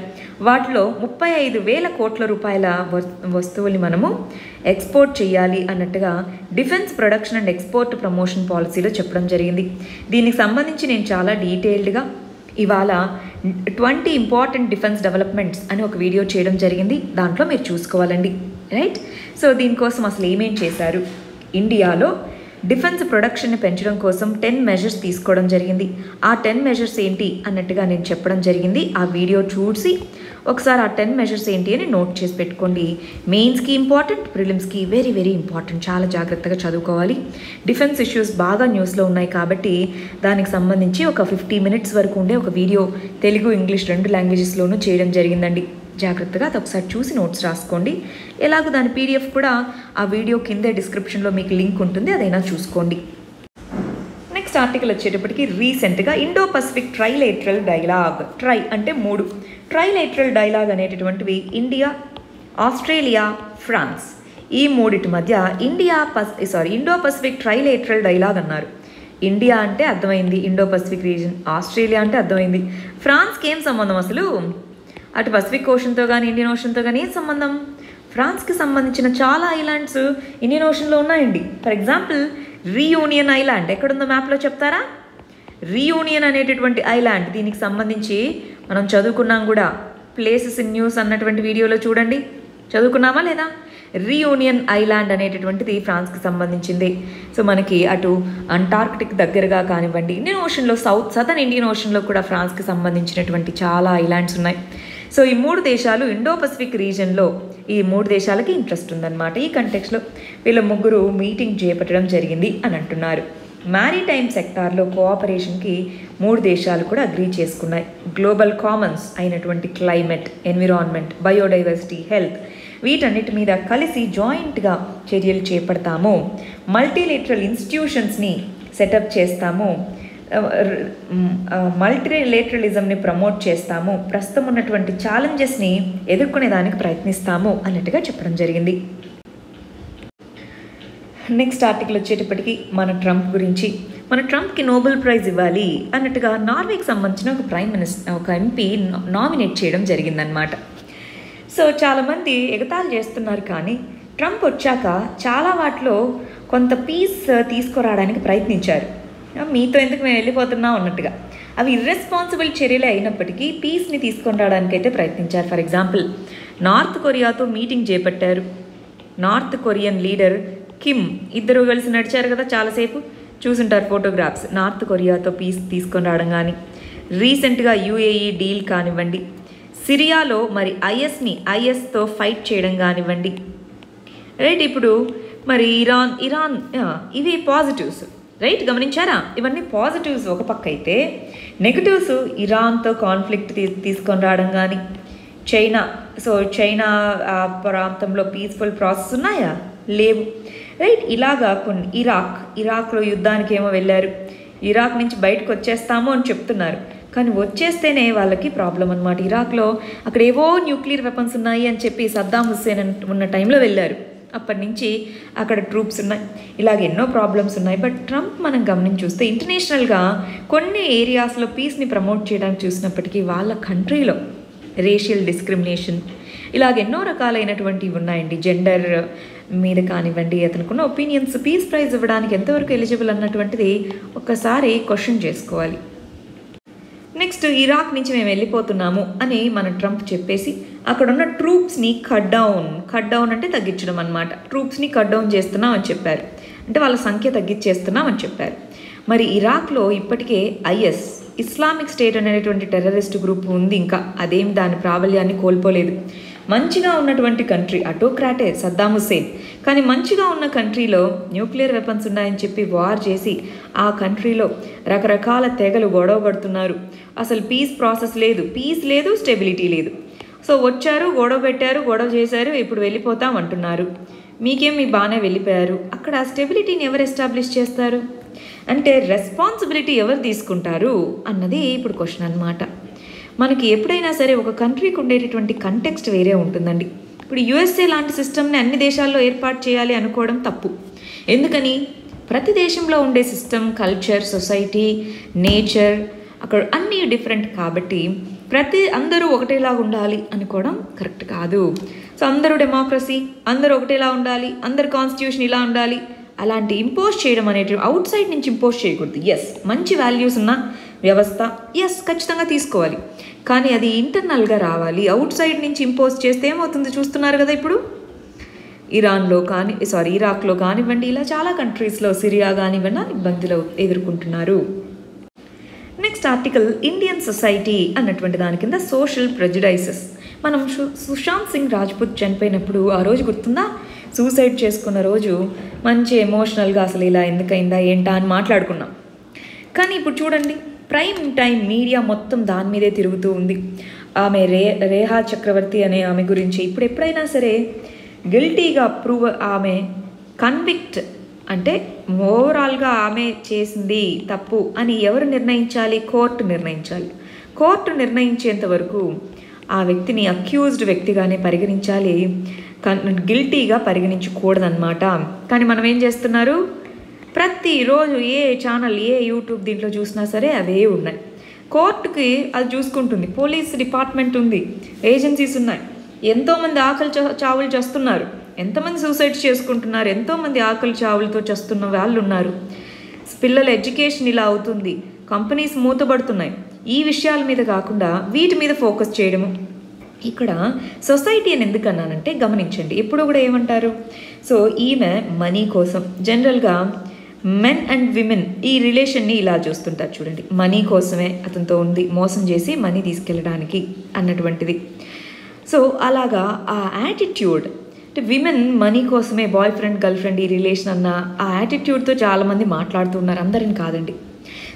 S1: వాటిలో 35,000 కోట్ల రూపాయల వస్తువుల్ని మనము ఎక్స్పోర్ట్ చేయాలి అన్నట్టుగా defence production and export promotion పాలసీలో చెప్పడం జరిగింది. దీనికి సంబంధించి నేను చాలా డీటెయిల్డ్గా ఇవాళ 20 ఇంపార్టెంట్ డిఫెన్స్ డెవలప్మెంట్స్ అని ఒక వీడియో చేయడం జరిగింది. దాంట్లో మీరు చూసుకోవాలండి. రైట్, సో దీనికోసం అసలు ఏమేం చేశారు, ఇండియాలో డిఫెన్స్ ప్రొడక్షన్ని పెంచడం కోసం 10 మెజర్స్ తీసుకోవడం జరిగింది. ఆ 10 మెజర్స్ ఏంటి అన్నట్టుగా నేను చెప్పడం జరిగింది. ఆ వీడియో చూసి ఒకసారి ఆ 10 మెజర్స్ ఏంటి అని నోట్ చేసి పెట్టుకోండి. మెయిన్స్కి ఇంపార్టెంట్, ప్రిలిమ్స్కి వెరీ వెరీ ఇంపార్టెంట్. చాలా జాగ్రత్తగా చదువుకోవాలి. డిఫెన్స్ ఇష్యూస్ బాగా న్యూస్లో ఉన్నాయి కాబట్టి దానికి సంబంధించి ఒక 50 మినిట్స్ వరకు ఉండే ఒక వీడియో తెలుగు, ఇంగ్లీష్ 2 లాంగ్వేజెస్లోనూ చేయడం జరిగిందండి. జాగ్రత్తగా అది ఒకసారి చూసి నోట్స్ రాసుకోండి. ఎలాగో దాని పీడిఎఫ్ కూడా ఆ వీడియో కింద డిస్క్రిప్షన్లో మీకు లింక్ ఉంటుంది, అదైనా చూసుకోండి. నెక్స్ట్ ఆర్టికల్ వచ్చేటప్పటికి రీసెంట్గా Indo Pacific trilateral dialogue, try అంటే 3, ట్రైలేటరల్ డైలాగ్ అనేటటువంటివి ఇండియా, ఆస్ట్రేలియా, ఫ్రాన్స్ ఈ 3 మధ్య ఇండో పసిఫిక్ ట్రైలేటరల్ డైలాగ్ అన్నారు. ఇండియా అంటే అర్థమైంది, ఇండో పసిఫిక్ రీజన్. ఆస్ట్రేలియా అంటే అర్థమైంది. ఫ్రాన్స్కి ఏం సంబంధం అసలు? అటు పసిఫిక్ ఓషన్తో కానీ ఇండియన్ ఓషన్తో కానీ ఏం సంబంధం? ఫ్రాన్స్కి సంబంధించిన చాలా ఐలాండ్స్ ఇండియన్ ఓషన్లో ఉన్నాయండి. ఫర్ ఎగ్జాంపుల్ రీయూనియన్ ఐలాండ్ ఎక్కడుందో మ్యాప్లో చెప్తారా? రీయూనియన్ అనేటటువంటి ఐలాండ్, దీనికి సంబంధించి మనం చదువుకున్నాం కూడా. ప్లేసెస్ ఇన్ న్యూస్ అన్నటువంటి వీడియోలో చూడండి, చదువుకున్నామా లేదా? రీయూనియన్ ఐలాండ్ అనేటటువంటిది ఫ్రాన్స్కి సంబంధించింది. సో మనకి అటు అంటార్క్టిక్ దగ్గరగా కానివ్వండి, ఇండియన్ ఓషన్లో సదర్న్ ఇండియన్ ఓషన్లో కూడా ఫ్రాన్స్కి సంబంధించినటువంటి చాలా ఐలాండ్స్ ఉన్నాయి. సో ఈ 3 దేశాలు ఇండో పసిఫిక్ రీజన్లో, ఈ 3 దేశాలకి ఇంట్రెస్ట్ ఉందన్నమాట. ఈ కంటెక్స్లో వీళ్ళ 3 మీటింగ్ చేపట్టడం జరిగింది అని అంటున్నారు. మ్యారీటైమ్ సెక్టార్లో కోఆపరేషన్కి 3 దేశాలు కూడా అగ్రీ చేసుకున్నాయి. గ్లోబల్ కామన్స్ అయినటువంటి క్లైమేట్, ఎన్విరాన్మెంట్, బయోడైవర్సిటీ, హెల్త్ వీటన్నిటి మీద కలిసి జాయింట్గా చర్యలు చేపడతాము. మల్టీలేటరల్ ఇన్స్టిట్యూషన్స్ని సెటప్ చేస్తాము. మల్టీలేటరలిజంని ప్రమోట్ చేస్తాము, ప్రస్తుతం ఉన్నటువంటి ఛాలెంజెస్ని ఎదుర్కొనేదానికి ప్రయత్నిస్తాము అన్నట్టుగా చెప్పడం జరిగింది. నెక్స్ట్ ఆర్టికల్ వచ్చేటప్పటికి మన ట్రంప్ గురించి. మన ట్రంప్కి నోబెల్ ప్రైజ్ ఇవ్వాలి అన్నట్టుగా నార్వేకి సంబంధించిన ఒక ఎంపీ నామినేట్ చేయడం జరిగిందనమాట. సో చాలామంది ఎగతాళి చేస్తున్నారు, కానీ ట్రంప్ వచ్చాక చాలా వాటిలో కొంత పీస్ తీసుకురావడానికి ప్రయత్నించారు. మీతో ఎందుకు మేము వెళ్ళిపోతున్నాం అన్నట్టుగా. అవి ఇర్రెస్పాన్సిబుల్ చర్యలే అయినప్పటికీ పీస్ని తీసుకొని రావడానికి అయితే ప్రయత్నించారు. ఫర్ ఎగ్జాంపుల్, నార్త్ కొరియాతో మీటింగ్ చేపట్టారు. నార్త్ కొరియన్ లీడర్ కిమ్ ఇద్దరు కలిసి నడిచారు కదా, చాలాసేపు చూసుంటారు ఫోటోగ్రాఫ్స్. నార్త్ కొరియాతో పీస్ తీసుకొని రావడం కానీ, రీసెంట్గా యుఏఈ డీల్ కానివ్వండి, సిరియాలో మరి ఐఎస్తో ఫైట్ చేయడం కానివ్వండి, రైట్. ఇప్పుడు మరి ఇరాన్ ఇవి పాజిటివ్స్, రైట్. గమనించారా? ఇవన్నీ పాజిటివ్స్ ఒక పక్క అయితే, నెగటివ్స్ ఇరాన్తో కాన్ఫ్లిక్ట్ తీసుకొని రావడం కానీ, చైనా ప్రాంతంలో పీస్ఫుల్ ప్రాసెస్ ఉన్నాయా? లేవు, రైట్. ఇలాగా కొన్ని ఇరాక్లో యుద్ధానికి ఏమో వెళ్ళారు, ఇరాక్ నుంచి బయటకు వచ్చేస్తాము అని చెప్తున్నారు, కానీ వచ్చేస్తేనే వాళ్ళకి ప్రాబ్లం అనమాట. ఇరాక్లో అక్కడ ఏవో న్యూక్లియర్ వెపన్స్ ఉన్నాయి అని చెప్పి సద్దాం హుస్సేన్ ఉన్న టైంలో వెళ్ళారు, అప్పటి నుంచి అక్కడ ట్రూప్స్ ఉన్నాయి, ఇలాగ ఎన్నో ప్రాబ్లమ్స్ ఉన్నాయి. బట్ ట్రంప్ మనం గమనించి చూస్తే ఇంటర్నేషనల్గా కొన్ని ఏరియాస్లో పీస్ని ప్రమోట్ చేయడానికి చూసినప్పటికీ వాళ్ళ కంట్రీలో రేషియల్ డిస్క్రిమినేషన్ ఇలాగ ఎన్నో రకాలైనటువంటివి ఉన్నాయండి. జెండర్ మీద కానివ్వండి, అతనుకున్న ఒపీనియన్స్ పీస్ ప్రైజ్ ఇవ్వడానికి ఎంతవరకు ఎలిజిబుల్ అన్నటువంటిది ఒక్కసారి క్వశ్చన్ చేసుకోవాలి. నెక్స్ట్, ఇరాక్ నుంచి మేము వెళ్ళిపోతున్నాము అని మన ట్రంప్ చెప్పేసి అక్కడున్న ట్రూప్స్ని కట్ డౌన్ అంటే తగ్గించడం అనమాట. ట్రూప్స్ని కట్ డౌన్ చేస్తున్నాం అని చెప్పారు, అంటే వాళ్ళ సంఖ్య తగ్గించేస్తున్నాం అని చెప్పారు. మరి ఇరాక్లో ఇప్పటికే ఇస్లామిక్ స్టేట్ అనేటువంటి టెర్రరిస్ట్ గ్రూప్ ఉంది, ఇంకా అదేం దాని ప్రాబల్యాన్ని కోల్పోలేదు. మంచిగా ఉన్నటువంటి కంట్రీ, అటోక్రాటే సద్దాం హుస్సేన్, కానీ మంచిగా ఉన్న కంట్రీలో న్యూక్లియర్ వెపన్స్ ఉన్నాయని చెప్పి వార్ చేసి ఆ కంట్రీలో రకరకాల తెగలు గొడవ పడుతున్నారు. అసలు పీస్ ప్రాసెస్ లేదు, స్టెబిలిటీ లేదు. సో వచ్చారు, గొడవ పెట్టారు, గొడవ చేశారు, ఇప్పుడు వెళ్ళిపోతాం అంటున్నారు. మీ బాగానే వెళ్ళిపోయారు, అక్కడ స్టెబిలిటీని ఎవరు ఎస్టాబ్లిష్ చేస్తారు? అంటే రెస్పాన్సిబిలిటీ ఎవరు తీసుకుంటారు అన్నది ఇప్పుడు క్వశ్చన్ అనమాట. మనకి ఎప్పుడైనా సరే ఒక కంట్రీకి ఉండేటటువంటి కంటెక్స్ట్ వేరే ఉంటుందండి. ఇప్పుడు యుఎస్ఏ లాంటి సిస్టమ్ని అన్ని దేశాల్లో ఏర్పాటు చేయాలి అనుకోవడం తప్పు. ఎందుకని? ప్రతి దేశంలో ఉండే సిస్టమ్, కల్చర్, సొసైటీ, నేచర్ అక్కడ అన్నీ డిఫరెంట్ కాబట్టి అందరూ ఒకటేలా ఉండాలి అనుకోవడం కరెక్ట్ కాదు. సో అందరూ డెమోక్రసీ, అందరూ ఒకటేలా ఉండాలి, అందరు కాన్స్టిట్యూషన్ ఇలా ఉండాలి, అలాంటి ఇంపోజ్ చేయడం అనేది అవుట్ సైడ్ నుంచి ఇంపోజ్ చేయకూడదు. మంచి వాల్యూస్ ఉన్న వ్యవస్థ ఖచ్చితంగా తీసుకోవాలి, కానీ అది ఇంటర్నల్గా రావాలి. అవుట్ సైడ్ నుంచి ఇంపోజ్ చేస్తే ఏమవుతుంది చూస్తున్నారు కదా. ఇప్పుడు ఇరాక్లో కానివ్వండి, ఇలా చాలా కంట్రీస్లో, సిరియా కానివ్వండి, ఇబ్బందులు ఎదుర్కొంటున్నారు. నెక్స్ట్ ఆర్టికల్, ఇండియన్ సొసైటీ అన్నటువంటి దాని కింద సోషల్ ప్రెజుడైసెస్. మనం సుశాంత్ సింగ్ రాజ్పుత్ చనిపోయినప్పుడు ఆ రోజు గుర్తుందా? సూసైడ్ చేసుకున్న రోజు మంచి ఎమోషనల్గా అసలు ఇలా ఎందుకైందా ఏంటా అని మాట్లాడుకున్నాం. కానీ ఇప్పుడు చూడండి, ప్రైమ్ టైం మీడియా మొత్తం దాని మీదే తిరుగుతూ ఉంది. ఆమె రేహా చక్రవర్తి అనే ఆమె గురించి ఇప్పుడు ఎప్పుడైనా సరే గిల్టీగా ఆమె కన్విక్ట్ అంటే ఓవరాల్గా ఆమె చేసింది తప్పు అని ఎవరు నిర్ణయించాలి? కోర్టు నిర్ణయించాలి. కోర్టు నిర్ణయించేంత వరకు ఆ వ్యక్తిని అక్యూజ్డ్ వ్యక్తిగానే పరిగణించాలి, గిల్టీగా పరిగణించకూడదన్నమాట. కానీ మనం ఏం చేస్తున్నారు? ప్రతిరోజు ఏ ఛానల్, ఏ యూట్యూబ్ దీంట్లో చూసినా సరే అవే ఉన్నాయి. కోర్టుకి అది చూసుకుంటుంది, పోలీస్ డిపార్ట్మెంట్ ఉంది, ఏజెన్సీస్ ఉన్నాయి. ఎంతోమంది ఆకలి చావులు చేస్తున్నారు, ఎంతమంది సూసైడ్స్ చేసుకుంటున్నారు, ఎంతోమంది ఆకలి చావులతో చేస్తున్న వాళ్ళు ఉన్నారు. పిల్లల ఎడ్యుకేషన్ ఇలా అవుతుంది, కంపెనీస్ మూతబడుతున్నాయి. ఈ విషయాల మీద కాకుండా వీటి మీద ఫోకస్ చేయడము. ఇక్కడ సొసైటీ అని ఎందుకన్నానంటే గమనించండి, ఎప్పుడు కూడా ఏమంటారు? సో ఈమె మనీ కోసం, జనరల్గా మెన్ అండ్ విమెన్ ఈ రిలేషన్ని ఇలా చూస్తుంటారు చూడండి. మనీ కోసమే అతనితో ఉంది, మోసం చేసి మనీ తీసుకెళ్ళడానికి అన్నటువంటిది. సో అలాగా ఆ యాటిట్యూడ్, అంటే విమెన్ మనీ కోసమే బాయ్ ఫ్రెండ్, గర్ల్ ఫ్రెండ్ ఈ రిలేషన్ అన్న ఆ యాటిట్యూడ్తో చాలామంది మాట్లాడుతూ ఉన్నారు. అందరిని కాదండి,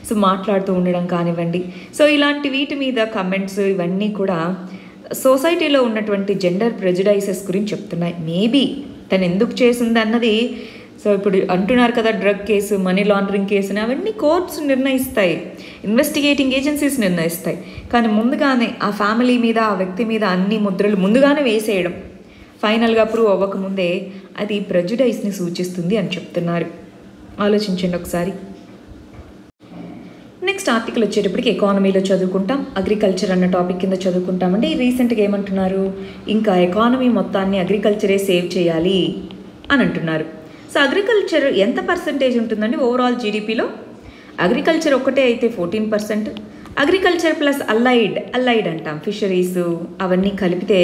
S1: సో మాట్లాడుతూ ఉండడం కానివ్వండి. సో ఇలాంటి వీటి మీద కమెంట్స్ ఇవన్నీ కూడా సొసైటీలో ఉన్నటువంటి జెండర్ ప్రెజుడైసెస్ గురించి చెప్తున్నాయి. మేబీ తను ఎందుకు చేసింది అన్నది సో ఇప్పుడు అంటున్నారు కదా, డ్రగ్ కేసు, మనీ లాండరింగ్ కేసుని అవన్నీ కోర్ట్స్ నిర్ణయిస్తాయి, ఇన్వెస్టిగేటింగ్ ఏజెన్సీస్ నిర్ణయిస్తాయి. కానీ ముందుగానే ఆ ఫ్యామిలీ మీద, ఆ వ్యక్తి మీద అన్ని ముద్రలు ముందుగానే వేసేయడం, ఫైనల్గా ప్రూవ్ అవ్వకముందే, అది ప్రెజుడైజ్ని సూచిస్తుంది అని చెప్తున్నారు. ఆలోచించండి ఒకసారి. నెక్స్ట్ ఆర్టికల్ వచ్చేటప్పటికి ఎకానమీలో చదువుకుంటాం. అగ్రికల్చర్ అన్న టాపిక్ కింద చదువుకుంటామండి. రీసెంట్గా ఏమంటున్నారు, ఇంకా ఎకానమీ మొత్తాన్ని అగ్రికల్చరే సేవ్ చేయాలి అని అంటున్నారు. సో అగ్రికల్చర్ ఎంత పర్సంటేజ్ ఉంటుందండి ఓవరాల్ జీడిపిలో? అగ్రికల్చర్ ఒక్కటే అయితే 14%, అగ్రికల్చర్ ప్లస్ అల్లైడ్ అంటాం, ఫిషరీస్ అవన్నీ కలిపితే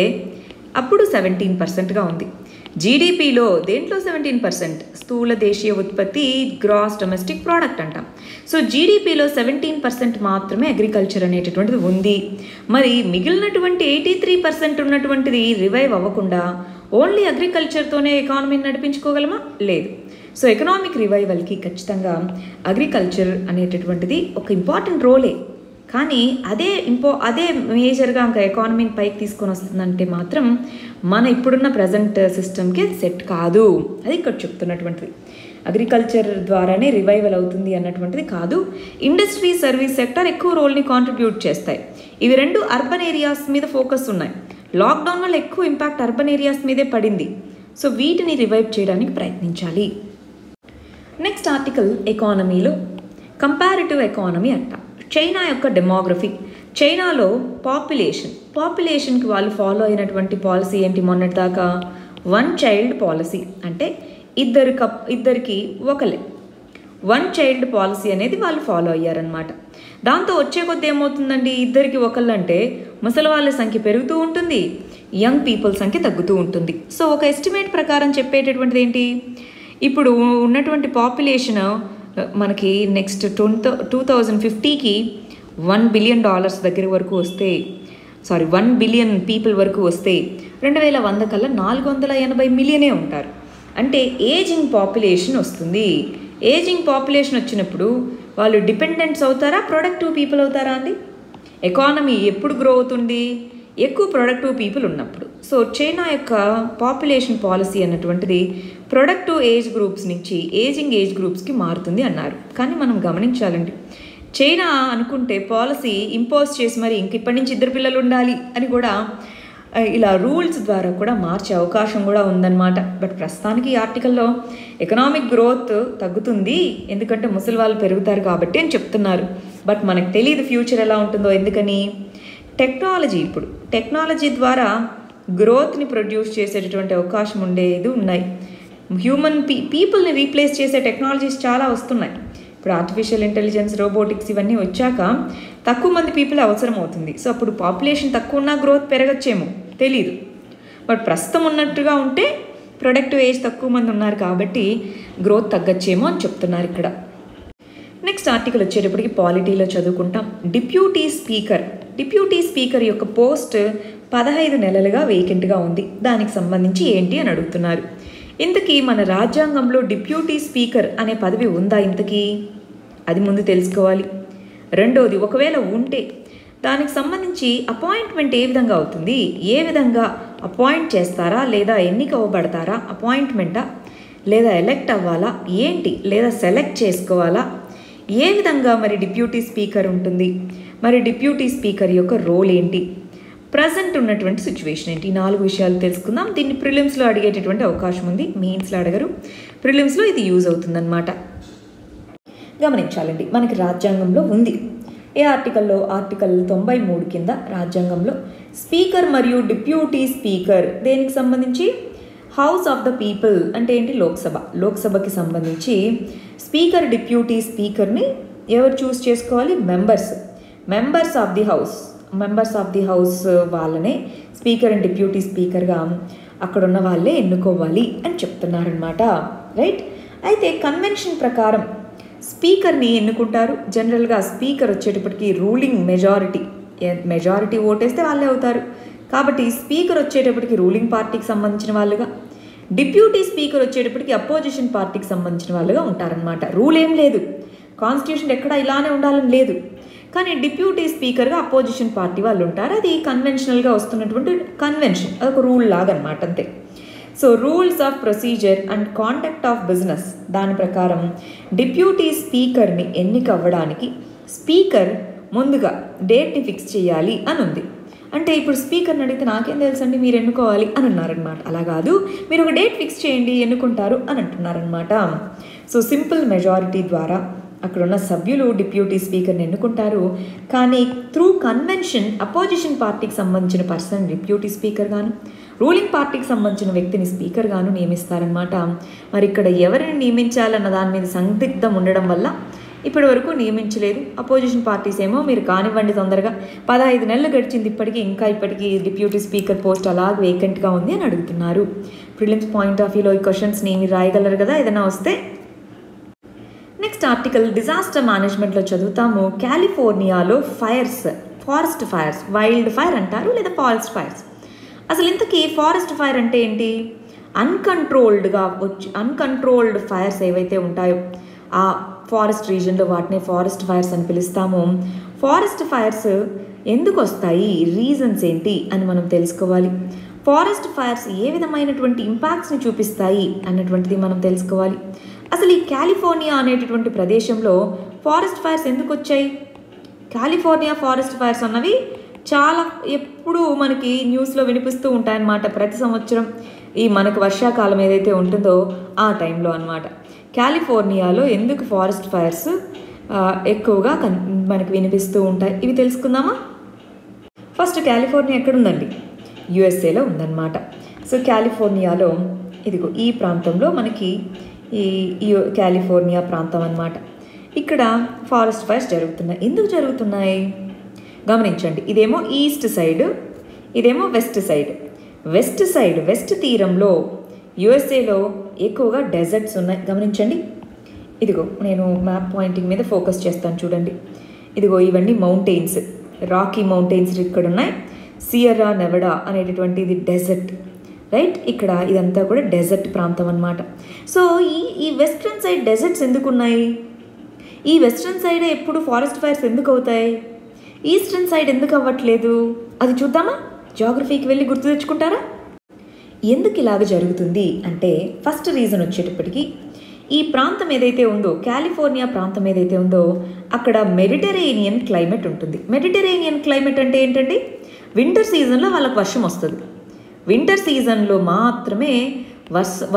S1: అప్పుడు 17%గా ఉంది. జీడిపిలో దేంట్లో 17%? స్థూల దేశీయ ఉత్పత్తి, గ్రాస్ డొమెస్టిక్ ప్రోడక్ట్ అంటాం. సో జీడిపిలో 17% మాత్రమే అగ్రికల్చర్ అనేటటువంటిది ఉంది. మరి మిగిలినటువంటి 83% ఉన్నటువంటిది రివైవ్ అవ్వకుండా ఓన్లీ అగ్రికల్చర్తోనే ఎకానమీని నడిపించుకోగలమా? లేదు. సో ఎకనామిక్ రివైవల్కి ఖచ్చితంగా అగ్రికల్చర్ అనేటటువంటిది ఒక ఇంపార్టెంట్ రోలే. కానీ అదే మేజర్గా ఇంకా ఎకానమీని పైకి తీసుకొని వస్తుందంటే మాత్రం మన ఇప్పుడున్న ప్రజెంట్ సిస్టమ్కి సెట్ కాదు. అది ఇక్కడ చెప్తున్నటువంటిది. అగ్రికల్చర్ ద్వారానే రివైవల్ అవుతుంది అన్నటువంటిది కాదు. ఇండస్ట్రీ, సర్వీస్ సెక్టర్ ఎక్కువ రోల్ని కాంట్రిబ్యూట్ చేస్తాయి. ఇవి రెండు అర్బన్ ఏరియాస్ మీద ఫోకస్ ఉన్నాయి. లాక్డౌన్ వల్ల ఎక్కువ ఇంపాక్ట్ అర్బన్ ఏరియాస్ మీదే పడింది. సో వీటిని రివైవ్ చేయడానికి ప్రయత్నించాలి. నెక్స్ట్ ఆర్టికల్ ఎకానమీలో కంపారిటివ్ ఎకానమీ అంట. చైనా యొక్క డెమోగ్రఫీ. చైనాలో పాపులేషన్కి వాళ్ళు ఫాలో అయినటువంటి పాలసీ ఏంటి? మొన్నటిదాకా 1 చైల్డ్ పాలసీ, అంటే ఇద్దరికి ఒకలే 1 చైల్డ్ పాలసీ అనేది వాళ్ళు ఫాలో అయ్యారనమాట. దాంతో వచ్చే కొద్ది ఏమవుతుందండి, ఇద్దరికి ఒకళ్ళు అంటే ముసలి వాళ్ళ సంఖ్య పెరుగుతూ ఉంటుంది, యంగ్ పీపుల్ సంఖ్య తగ్గుతూ ఉంటుంది. సో ఒక ఎస్టిమేట్ ప్రకారం చెప్పేటటువంటిది ఏంటి, ఇప్పుడు ఉన్నటువంటి పాపులేషన్ మనకి నెక్స్ట్ 2050కి $1 బిలియన్ దగ్గర వరకు వస్తే, 1 బిలియన్ పీపుల్ వరకు వస్తే 2100 కల్లా 480 మిలియనే ఉంటారు. అంటే ఏజింగ్ పాపులేషన్ వస్తుంది. ఏజింగ్ పాపులేషన్ వచ్చినప్పుడు వాళ్ళు డిపెండెంట్స్ అవుతారా, ప్రొడక్టివ్ పీపుల్ అవుతారా అండి? ఎకానమీ ఎప్పుడు గ్రో అవుతుంది? ఎక్కువ ప్రొడక్టివ్ పీపుల్ ఉన్నప్పుడు. సో చైనా యొక్క పాపులేషన్ పాలసీ అన్నటువంటిది ప్రొడక్టివ్ ఏజ్ గ్రూప్స్ నుంచి ఏజింగ్ ఏజ్ గ్రూప్స్కి మారుతుంది అన్నారు. కానీ మనం గమనించాలండి, చైనా అనుకుంటే పాలసీ ఇంపోజ్ చేసి మరి ఇప్పటి నుంచి 2 పిల్లలు ఉండాలి అని కూడా ఇలా రూల్స్ ద్వారా కూడా మార్చే అవకాశం కూడా ఉందన్నమాట. బట్ ప్రస్తుతానికి ఈ ఆర్టికల్లో ఎకనామిక్ గ్రోత్ తగ్గుతుంది, ఎందుకంటే ముసలి వాళ్ళు పెరుగుతారు కాబట్టి అని చెప్తున్నారు. బట్ మనకు తెలియదు ఫ్యూచర్ ఎలా ఉంటుందో. ఎందుకని? ఇప్పుడు టెక్నాలజీ ద్వారా గ్రోత్ని ప్రొడ్యూస్ చేసేటటువంటి అవకాశం ఉండేది ఉన్నాయి. హ్యూమన్ పీపుల్ని రీప్లేస్ చేసే టెక్నాలజీస్ చాలా వస్తున్నాయి. ఇప్పుడు ఆర్టిఫిషియల్ ఇంటెలిజెన్స్, రోబోటిక్స్ ఇవన్నీ వచ్చాక తక్కువ మంది పీపుల్ అవసరం అవుతుంది. సో అప్పుడు పాపులేషన్ తక్కువ ఉన్నా గ్రోత్ పెరగచ్చేమో, తెలీదు. బట్ ప్రస్తుతం ఉన్నట్టుగా ఉంటే ప్రొడక్టివ్ ఏజ్ తక్కువ మంది ఉన్నారు కాబట్టి గ్రోత్ తగ్గచ్చేమో అని చెప్తున్నారు ఇక్కడ. నెక్స్ట్ ఆర్టికల్ వచ్చేటప్పటికి పాలిటీలో చదువుకుంటాం. డిప్యూటీ స్పీకర్ యొక్క పోస్ట్ 15 నెలలుగా వేకెంట్గా ఉంది. దానికి సంబంధించి ఏంటి అని అడుగుతున్నారు. ఇంతకీ మన రాజ్యాంగంలో డిప్యూటీ స్పీకర్ అనే పదవి ఉందా ఇంతకీ? అది ముందు తెలుసుకోవాలి. రెండోది, ఒకవేళ ఉంటే దానికి సంబంధించి అపాయింట్మెంట్ ఏ విధంగా అవుతుంది? ఏ విధంగా అపాయింట్ చేస్తారా, లేదా ఎన్నిక అవ్వబడతారా? అపాయింట్మెంటా, లేదా ఎలెక్ట్ అవ్వాలా, ఏంటి, లేదా సెలెక్ట్ చేసుకోవాలా? ఏ విధంగా మరి డిప్యూటీ స్పీకర్ ఉంటుంది? మరి డిప్యూటీ స్పీకర్ యొక్క రోల్ ఏంటి? ప్రజెంట్ ఉన్నటువంటి సిచ్యువేషన్ ఏంటి? 4 విషయాలు తెలుసుకుందాం. దీన్ని ప్రిలిమ్స్లో అడిగేటటువంటి అవకాశం ఉంది, మెయిన్స్లో అడగరు. ప్రిలిమ్స్లో ఇది యూజ్ అవుతుందన్నమాట. గమనించాలండి, మనకి రాజ్యాంగంలో ఉంది. ఏ ఆర్టికల్లో? ఆర్టికల్ 93 కింద రాజ్యాంగంలో స్పీకర్ మరియు డిప్యూటీ స్పీకర్ దేనికి సంబంధించి? హౌస్ ఆఫ్ ద పీపుల్ అంటే ఏంటి? లోక్సభకి సంబంధించి స్పీకర్, డిప్యూటీ స్పీకర్ని ఎవరు చూస్ చేసుకోవాలి? మెంబర్స్ ఆఫ్ ది హౌస్ వాళ్ళనే స్పీకర్ అండ్ డిప్యూటీ స్పీకర్గా అక్కడున్న వాళ్ళే ఎన్నుకోవాలి అని చెప్తున్నారనమాట. రైట్. అయితే కన్వెన్షన్ ప్రకారం స్పీకర్ని ఎన్నుకుంటారు. జనరల్గా స్పీకర్ వచ్చేటప్పటికి రూలింగ్ మెజారిటీ ఓటేస్తే వాళ్ళే అవుతారు. కాబట్టి స్పీకర్ వచ్చేటప్పటికి రూలింగ్ పార్టీకి సంబంధించిన వాళ్ళుగా, డిప్యూటీ స్పీకర్ వచ్చేటప్పటికి అపోజిషన్ పార్టీకి సంబంధించిన వాళ్ళుగా ఉంటారనమాట. రూల్ ఏం లేదు, కాన్స్టిట్యూషన్ ఎక్కడ ఇలానే ఉండాలని లేదు. కానీ డిప్యూటీ స్పీకర్గా అపోజిషన్ పార్టీ వాళ్ళు ఉంటారు. అది కన్వెన్షనల్గా వస్తున్నటువంటి కన్వెన్షన్, అదొక రూల్ లాగా అనమాట, అంతే. So rules of procedure and conduct of business దాని ప్రకారం డిప్యూటీ స్పీకర్ని ఎన్నిక అవ్వడానికి స్పీకర్ ముందుగా డేట్ని ఫిక్స్ చేయాలి అని ఉంది. అంటే ఇప్పుడు స్పీకర్ని అడిగితే నాకేం తెలుసండి మీరు ఎన్నుకోవాలి అని అన్నారనమాట. అలా కాదు, మీరు ఒక డేట్ ఫిక్స్ చేయండి ఎన్నుకుంటారు అని అంటున్నారనమాట. సో సింపుల్ మెజారిటీ ద్వారా అక్కడ ఉన్న సభ్యులు డిప్యూటీ స్పీకర్ని ఎన్నుకుంటారు. కానీ త్రూ కన్వెన్షన్ అపోజిషన్ పార్టీకి సంబంధించిన పర్సన్ డిప్యూటీ స్పీకర్ గాను, రూలింగ్ పార్టీకి సంబంధించిన వ్యక్తిని స్పీకర్ గాను నియమిస్తారనమాట. మరి ఇక్కడ ఎవరిని నియమించాలన్న దాని మీద సందిగ్ధం ఉండడం వల్ల ఇప్పటి వరకు నియమించలేదు. అపోజిషన్ పార్టీస్ ఏమో మీరు కానివ్వండి తొందరగా, 15 నెలలు గడిచింది ఇప్పటికీ డిప్యూటీ స్పీకర్ పోస్ట్ అలాగే వేకెంట్గా ఉంది అని అడుగుతున్నారు. ప్రిలిమ్స్ పాయింట్ ఆఫ్ వ్యూలో ఈ క్వశ్చన్స్ని మీరు రాయగలరు కదా ఏదైనా వస్తే. నెక్స్ట్ ఆర్టికల్ డిజాస్టర్ మేనేజ్మెంట్లో చదువుతాము. కాలిఫోర్నియాలో ఫారెస్ట్ ఫైర్స్, వైల్డ్ ఫైర్ అంటారు లేదా ఫారెస్ట్ ఫైర్స్. అసలు ఇంతకీ ఫారెస్ట్ ఫైర్ అంటే ఏంటి? అన్కంట్రోల్డ్ ఫైర్స్ ఏవైతే ఉంటాయో ఆ ఫారెస్ట్ రీజన్లో వాటిని ఫారెస్ట్ ఫైర్స్ అని పిలుస్తాము. ఫారెస్ట్ ఫైర్స్ ఎందుకు వస్తాయి, రీజన్స్ ఏంటి అని మనం తెలుసుకోవాలి. ఫారెస్ట్ ఫైర్స్ ఏ విధమైనటువంటి ఇంపాక్ట్స్ని చూపిస్తాయి అన్నటువంటిది మనం తెలుసుకోవాలి. అసలు ఈ కాలిఫోర్నియా అనేటటువంటి ప్రదేశంలో ఫారెస్ట్ ఫైర్స్ ఎందుకు వచ్చాయి? కాలిఫోర్నియా ఫారెస్ట్ ఫైర్స్ అన్నవి చాలా ఎప్పుడూ మనకి న్యూస్లో వినిపిస్తూ ఉంటాయన్నమాట. ప్రతి సంవత్సరం ఈ మనకు వర్షాకాలం ఏదైతే ఉంటుందో ఆ టైంలో అన్నమాట. కాలిఫోర్నియాలో ఎందుకు ఫారెస్ట్ ఫైర్స్ ఎక్కువగా మనకు వినిపిస్తూ ఉంటాయి, ఇవి తెలుసుకుందామా. ఫస్ట్ కాలిఫోర్నియా ఎక్కడుందండి? యుఎస్ఏలో ఉందన్నమాట. సో కాలిఫోర్నియాలో ఇదిగో ఈ ప్రాంతంలో మనకి ఈ కాలిఫోర్నియా ప్రాంతం అన్నమాట. ఇక్కడ ఫారెస్ట్ ఫైర్స్ జరుగుతున్నాయి. ఎందుకు జరుగుతున్నాయి గమనించండి. ఇదేమో ఈస్ట్ సైడ్, ఇదేమో వెస్ట్ సైడ్. వెస్ట్ తీరంలో యుఎస్ఏలో ఎక్కువగా డెజర్ట్స్ ఉన్నాయి. గమనించండి, ఇదిగో నేను మ్యాప్ పాయింటింగ్ మీద ఫోకస్ చేస్తాను చూడండి. ఇదిగో ఇవన్నీ మౌంటైన్స్, రాకీ మౌంటైన్స్ ఇక్కడ ఉన్నాయి. సియర్రా నెవడా అనేటటువంటిది డెజర్ట్, రైట్? ఇక్కడ ఇదంతా కూడా డెజర్ట్ ప్రాంతం అన్నమాట. సో ఈ వెస్ట్రన్ సైడ్ డెజర్ట్స్ ఎందుకు ఉన్నాయి? ఈ వెస్ట్రన్ సైడ్ ఎప్పుడు ఫారెస్ట్ ఫైర్స్ ఎందుకు అవుతాయి? ఈస్టర్న్ సైడ్ ఎందుకు అవ్వట్లేదు? అది చూద్దామా? జాగ్రఫీకి వెళ్ళి గుర్తు తెచ్చుకుంటారా? ఎందుకు ఇలాగ జరుగుతుంది అంటే ఫస్ట్ రీజన్ వచ్చేటప్పటికి ఈ ప్రాంతం ఏదైతే ఉందో, కాలిఫోర్నియా ప్రాంతం ఏదైతే ఉందో అక్కడ మెడిటరేనియన్ క్లైమేట్ ఉంటుంది. మెడిటరేనియన్ క్లైమేట్ అంటే ఏంటండి? వింటర్ సీజన్లో వాళ్ళకి వర్షం వస్తుంది. వింటర్ సీజన్లో మాత్రమే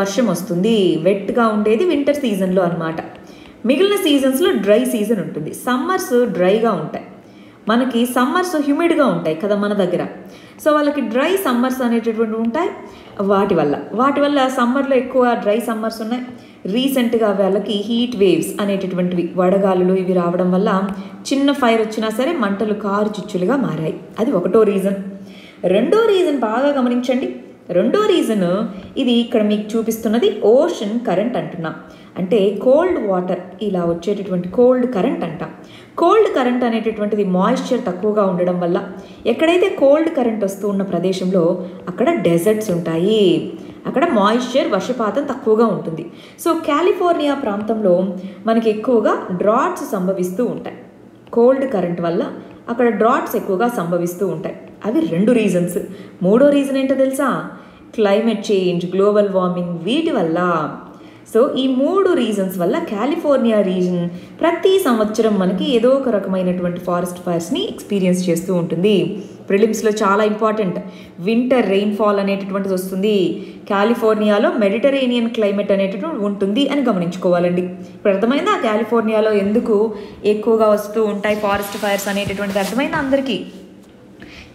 S1: వర్షం వస్తుంది. వెట్గా ఉండేది వింటర్ సీజన్లో అన్నమాట. మిగిలిన సీజన్స్లో డ్రై సీజన్ ఉంటుంది. సమ్మర్స్ డ్రైగా ఉంటాయి, మనకి సమ్మర్స్ హ్యూమిడ్గా ఉంటాయి కదా మన దగ్గర. సో వాళ్ళకి డ్రై సమ్మర్స్ అనేటటువంటి ఉంటాయి. వాటి వల్ల సమ్మర్లో ఎక్కువ డ్రై సమ్మర్స్ ఉన్నాయి. రీసెంట్గా వాళ్ళకి హీట్ వేవ్స్ అనేటటువంటివి, వడగాలులు ఇవి రావడం వల్ల చిన్న ఫైర్ వచ్చినా సరే మంటలు కారు చిచ్చులుగా మారాయి. అది ఒకటో రీజన్. రెండో రీజన్ బాగా గమనించండి. రెండో రీజన్ ఇది ఇక్కడ మీకు చూపిస్తున్నది ఓషన్ కరెంట్ అంటున్నాం. అంటే కోల్డ్ వాటర్ ఇలా వచ్చేటటువంటి కోల్డ్ కరెంట్ అంటాం. కోల్డ్ కరెంట్ అనేటటువంటిది మాయిశ్చర్ తక్కువగా ఉండడం వల్ల ఎక్కడైతే కోల్డ్ కరెంట్ వస్తూ ఉన్న ప్రదేశంలో అక్కడ డెజర్ట్స్ ఉంటాయి. అక్కడ మాయిశ్చర్, వర్షపాతం తక్కువగా ఉంటుంది. సో కాలిఫోర్నియా ప్రాంతంలో మనకి ఎక్కువగా డ్రాట్స్ సంభవిస్తూ ఉంటాయి. కోల్డ్ కరెంట్ వల్ల అక్కడ డ్రాట్స్ ఎక్కువగా సంభవిస్తూ ఉంటాయి. అవి రెండు రీజన్స్. మూడో రీజన్ ఏంటో తెలుసా? క్లైమేట్ చేంజ్, గ్లోబల్ వార్మింగ్, వీటి వల్ల. సో ఈ మూడు రీజన్స్ వల్ల కాలిఫోర్నియా రీజన్ ప్రతి సంవత్సరం మనకి ఏదో ఒక రకమైనటువంటి ఫారెస్ట్ ఫైర్స్ని ఎక్స్పీరియన్స్ చేస్తూ ఉంటుంది. ప్రిలిమ్స్లో చాలా ఇంపార్టెంట్. వింటర్ రెయిన్ఫాల్ అనేటటువంటిది వస్తుంది. కాలిఫోర్నియాలో మెడిటరేనియన్ క్లైమేట్ అనేటటువంటి ఉంటుంది అని గమనించుకోవాలండి. ఇప్పుడు అర్థమైందా కాలిఫోర్నియాలో ఎందుకు ఎక్కువగా వస్తూ ఉంటాయి ఫారెస్ట్ ఫైర్స్ అనేటటువంటిది? అర్థమైందా అందరికీ?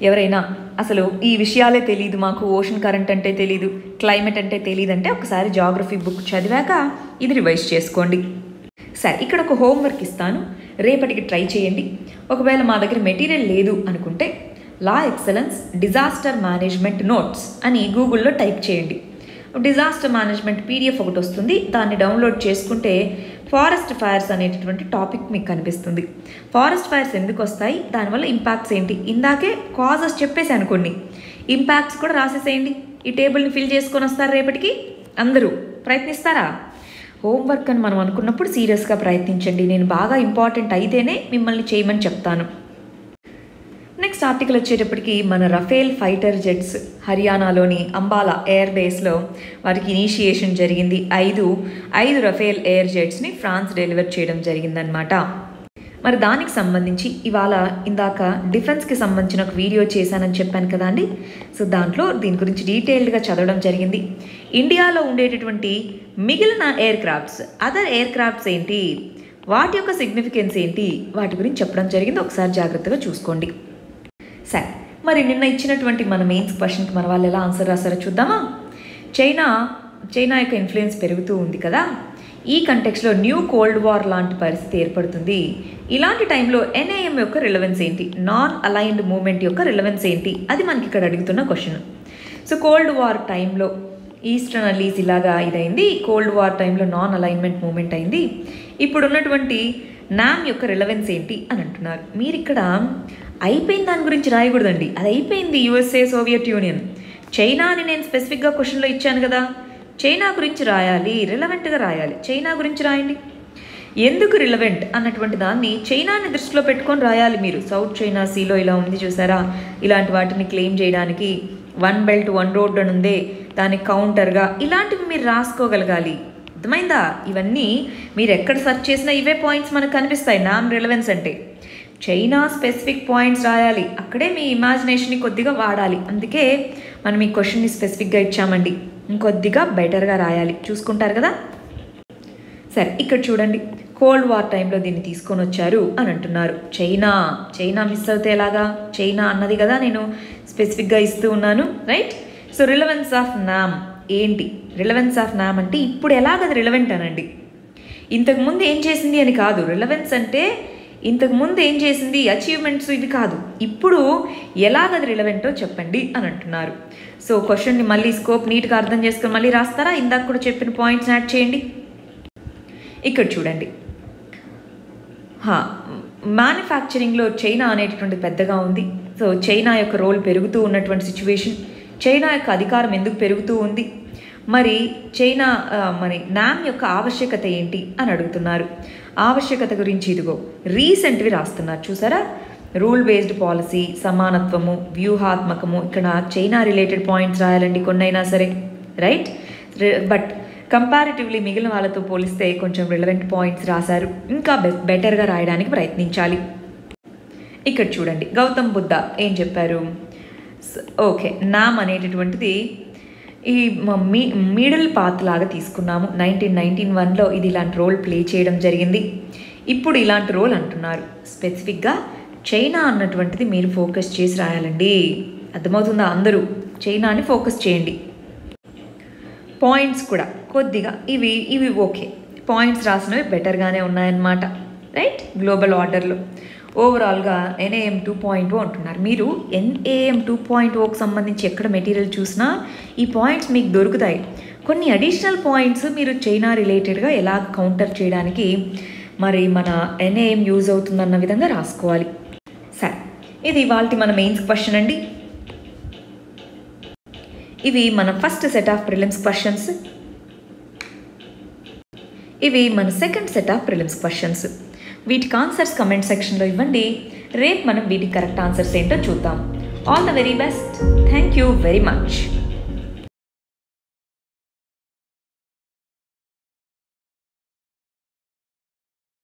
S1: ఎవరైనా అసలు ఈ విషయాలే తెలియదు, మాకు ఓషన్ కరెంట్ అంటే తెలీదు, క్లైమేట్ అంటే తెలియదు అంటే ఒకసారి జాగ్రఫీ బుక్ చదివాక ఇది రివైజ్ చేసుకోండి. సరే, ఇక్కడ ఒక హోంవర్క్ ఇస్తాను, రేపటికి ట్రై చేయండి. ఒకవేళ మా దగ్గర మెటీరియల్ లేదు అనుకుంటే లా ఎక్సలెన్స్ డిజాస్టర్ మేనేజ్మెంట్ నోట్స్ అని గూగుల్లో టైప్ చేయండి. డిజాస్టర్ మేనేజ్మెంట్ పీడిఎఫ్ ఒకటి వస్తుంది, దాన్ని డౌన్లోడ్ చేసుకుంటే ఫారెస్ట్ ఫైర్స్ అనేటటువంటి టాపిక్ మీకు కనిపిస్తుంది. ఫారెస్ట్ ఫైర్స్ ఎందుకు వస్తాయి, దానివల్ల ఇంపాక్ట్స్ ఏంటి, ఇందాకే కాజెస్ చెప్పేసాను కొన్ని, ఇంపాక్ట్స్ కూడా రాసేసేయండి. ఈ టేబుల్ని ఫిల్ చేసుకొని వస్తారు రేపటికి. అందరూ ప్రయత్నిస్తారా? హోంవర్క్ అని మనం అనుకున్నప్పుడు సీరియస్గా ప్రయత్నించండి. నేను బాగా ఇంపార్టెంట్ అయితేనే మిమ్మల్ని చేయమని చెప్తాను.
S2: నెక్స్ట్ ఆర్టికల్ వచ్చేటప్పటికి మన రఫేల్ ఫైటర్ జెట్స్ హర్యానాలోని అంబాలా ఎయిర్ బేస్లో వారికి ఇనిషియేషన్ జరిగింది. ఐదు రఫేల్ ఎయిర్ జెట్స్ని ఫ్రాన్స్ డెలివర్ చేయడం జరిగిందనమాట. మరి దానికి సంబంధించి ఇవాళ ఇందాక డిఫెన్స్కి సంబంధించిన ఒక వీడియో చేశానని చెప్పాను కదా అండి. సో దాంట్లో దీని గురించి డీటెయిల్డ్గా చదవడం జరిగింది. ఇండియాలో ఉండేటటువంటి మిగిలిన అదర్ ఎయిర్ క్రాఫ్ట్స్ ఏంటి, వాటి యొక్క సిగ్నిఫికెన్స్ ఏంటి, వాటి గురించి చెప్పడం జరిగింది. ఒకసారి జాగ్రత్తగా చూసుకోండి. సరే, మరి నిన్న ఇచ్చినటువంటి మన మెయిన్స్ క్వశ్చన్కి మన వాళ్ళు ఎలా ఆన్సర్ రాస్తారో చూద్దామా. చైనా యొక్క ఇన్ఫ్లుయెన్స్ పెరుగుతూ ఉంది కదా. ఈ కంటెక్స్లో న్యూ కోల్డ్ వార్ లాంటి పరిస్థితి ఏర్పడుతుంది. ఇలాంటి టైంలో NAM యొక్క రిలవెన్స్ ఏంటి, నాన్ అలైన్డ్ మూవ్మెంట్ యొక్క రిలవెన్స్ ఏంటి, అది మనకి ఇక్కడ అడుగుతున్న క్వశ్చన్. సో కోల్డ్ వార్ టైంలో ఈస్టర్న్ అలీస్ ఇలాగా ఇదైంది. కోల్డ్ వార్ టైంలో నాన్ అలైన్మెంట్ మూవ్మెంట్ అయింది. ఇప్పుడు ఉన్నటువంటి NAM యొక్క రిలవెన్స్ ఏంటి అని అంటున్నారు. మీరు ఇక్కడ అయిపోయిన దాని గురించి రాయకూడదండి. అది అయిపోయింది. USA, Soviet union. చైనా అని నేను స్పెసిఫిక్గా క్వశ్చన్లో ఇచ్చాను కదా. చైనా గురించి రాయాలి, రిలవెంట్గా రాయాలి. చైనా గురించి రాయండి. ఎందుకు రిలవెంట్ అన్నటువంటి దాన్ని చైనాని దృష్టిలో పెట్టుకొని రాయాలి మీరు. సౌత్ చైనా సీలో ఇలా ఉంది చూసారా, ఇలాంటి వాటిని క్లెయిమ్ చేయడానికి 1 బెల్ట్ 1 రోడ్ అని ఉందే, దానికి కౌంటర్గా ఇలాంటివి మీరు రాసుకోగలగాలి. అర్థమైందా? ఇవన్నీ మీరు ఎక్కడ సెర్చ్ చేసినా ఇవే పాయింట్స్ మనకు కనిపిస్తాయి. నామ్ రిలవెన్స్ అంటే చైనా స్పెసిఫిక్ పాయింట్స్ రాయాలి. అక్కడే మీ ఇమాజినేషన్ని కొద్దిగా వాడాలి. అందుకే మనం ఈ క్వశ్చన్ని స్పెసిఫిక్గా ఇచ్చామండి. ఇంకొద్దిగా బెటర్గా రాయాలి. చూసుకుంటారు కదా. సరే, ఇక్కడ చూడండి. కోల్డ్ వార్ టైంలో దీన్ని తీసుకొని వచ్చారు అని అంటున్నారు. చైనా మిస్ అవుతే ఎలాగా? చైనా అన్నది కదా నేను స్పెసిఫిక్గా ఇస్తూ ఉన్నాను, right? So relevance of NAM ఏంటి? రిలవెన్స్ ఆఫ్ నామ్ అంటే ఇప్పుడు ఎలాగది రిలవెంట్ అనండి. ఇంతకుముందు ఏం చేసింది అని కాదు. రిలవెన్స్ అంటే ఇంతకుముందు ఏం చేసింది, అచీవ్మెంట్స్ ఇవి కాదు, ఇప్పుడు ఎలాగది రిలవెంటో చెప్పండి అని అంటున్నారు. సో క్వశ్చన్ని మళ్ళీ స్కోప్ నీట్గా అర్థం చేసుకొని మళ్ళీ రాస్తారా? ఇందాక కూడా చెప్పిన పాయింట్స్ యాడ్ చేయండి. ఇక్కడ చూడండి. మ్యానుఫ్యాక్చరింగ్లో చైనా అనేటటువంటి పెద్దగా ఉంది. సో చైనా యొక్క రోల్ పెరుగుతూ ఉన్నటువంటి సిచ్యువేషన్. చైనా యొక్క అధికారం ఎందుకు పెరుగుతూ ఉంది, మరి చైనా నామ్ యొక్క ఆవశ్యకత ఏంటి అని అడుగుతున్నారు. ఆవశ్యకత గురించి ఇదిగో రీసెంట్వి రాస్తున్నారు చూసారా. రూల్ బేస్డ్ పాలసీ, సమానత్వము, వ్యూహాత్మకము. ఇక్కడ చైనా రిలేటెడ్ పాయింట్స్ రాయాలండి కొన్నైనా సరే, రైట్? బట్ కంపారిటివ్లీ మిగిలిన వాళ్ళతో పోలిస్తే కొంచెం రిలవెంట్ పాయింట్స్ రాశారు. ఇంకా బెటర్గా రాయడానికి ప్రయత్నించాలి. ఇక్కడ చూడండి. గౌతమ్ బుద్ధ ఏం చెప్పారు? ఓకే, నామ్ అనేటటువంటిది ఈ మిడిల్ పాత్ లాగా తీసుకున్నాము. 1991లో ఇది ఇలాంటి రోల్ ప్లే చేయడం జరిగింది. ఇప్పుడు ఇలాంటి రోల్ అంటున్నారు. స్పెసిఫిక్గా చైనా అన్నటువంటిది మీరు ఫోకస్ చేసి రాయాలండి. అర్థమవుతుందా? అందరూ చైనాని ఫోకస్ చేయండి. పాయింట్స్ కూడా కొద్దిగా ఇవి ఓకే, పాయింట్స్ రాసినవి బెటర్గానే ఉన్నాయన్నమాట, రైట్? గ్లోబల్ ఆర్డర్లో ఓవరాల్గా NAM 2.0 అంటున్నారు. మీరు NAM 2.0కి సంబంధించి ఎక్కడ మెటీరియల్ చూసినా ఈ పాయింట్స్ మీకు దొరుకుతాయి. కొన్ని అడిషనల్ పాయింట్స్ మీరు చైనా రిలేటెడ్గా ఎలా కౌంటర్ చేయడానికి మరి మన NAM యూజ్ అవుతుందన్న విధంగా రాసుకోవాలి. సరే, ఇది ఇవాల్టి మన మెయిన్స్ క్వశ్చన్ అండి. ఇవి మన first set of prelims questions. ఇవి మన second set of prelims questions. వీటికి ఆన్సర్స్ కమెంట్ సెక్షన్లో ఇవ్వండి. రేపు మనం వీటికి కరెక్ట్ ఆన్సర్స్ ఏంటో చూద్దాం. All the very best. Thank you very much.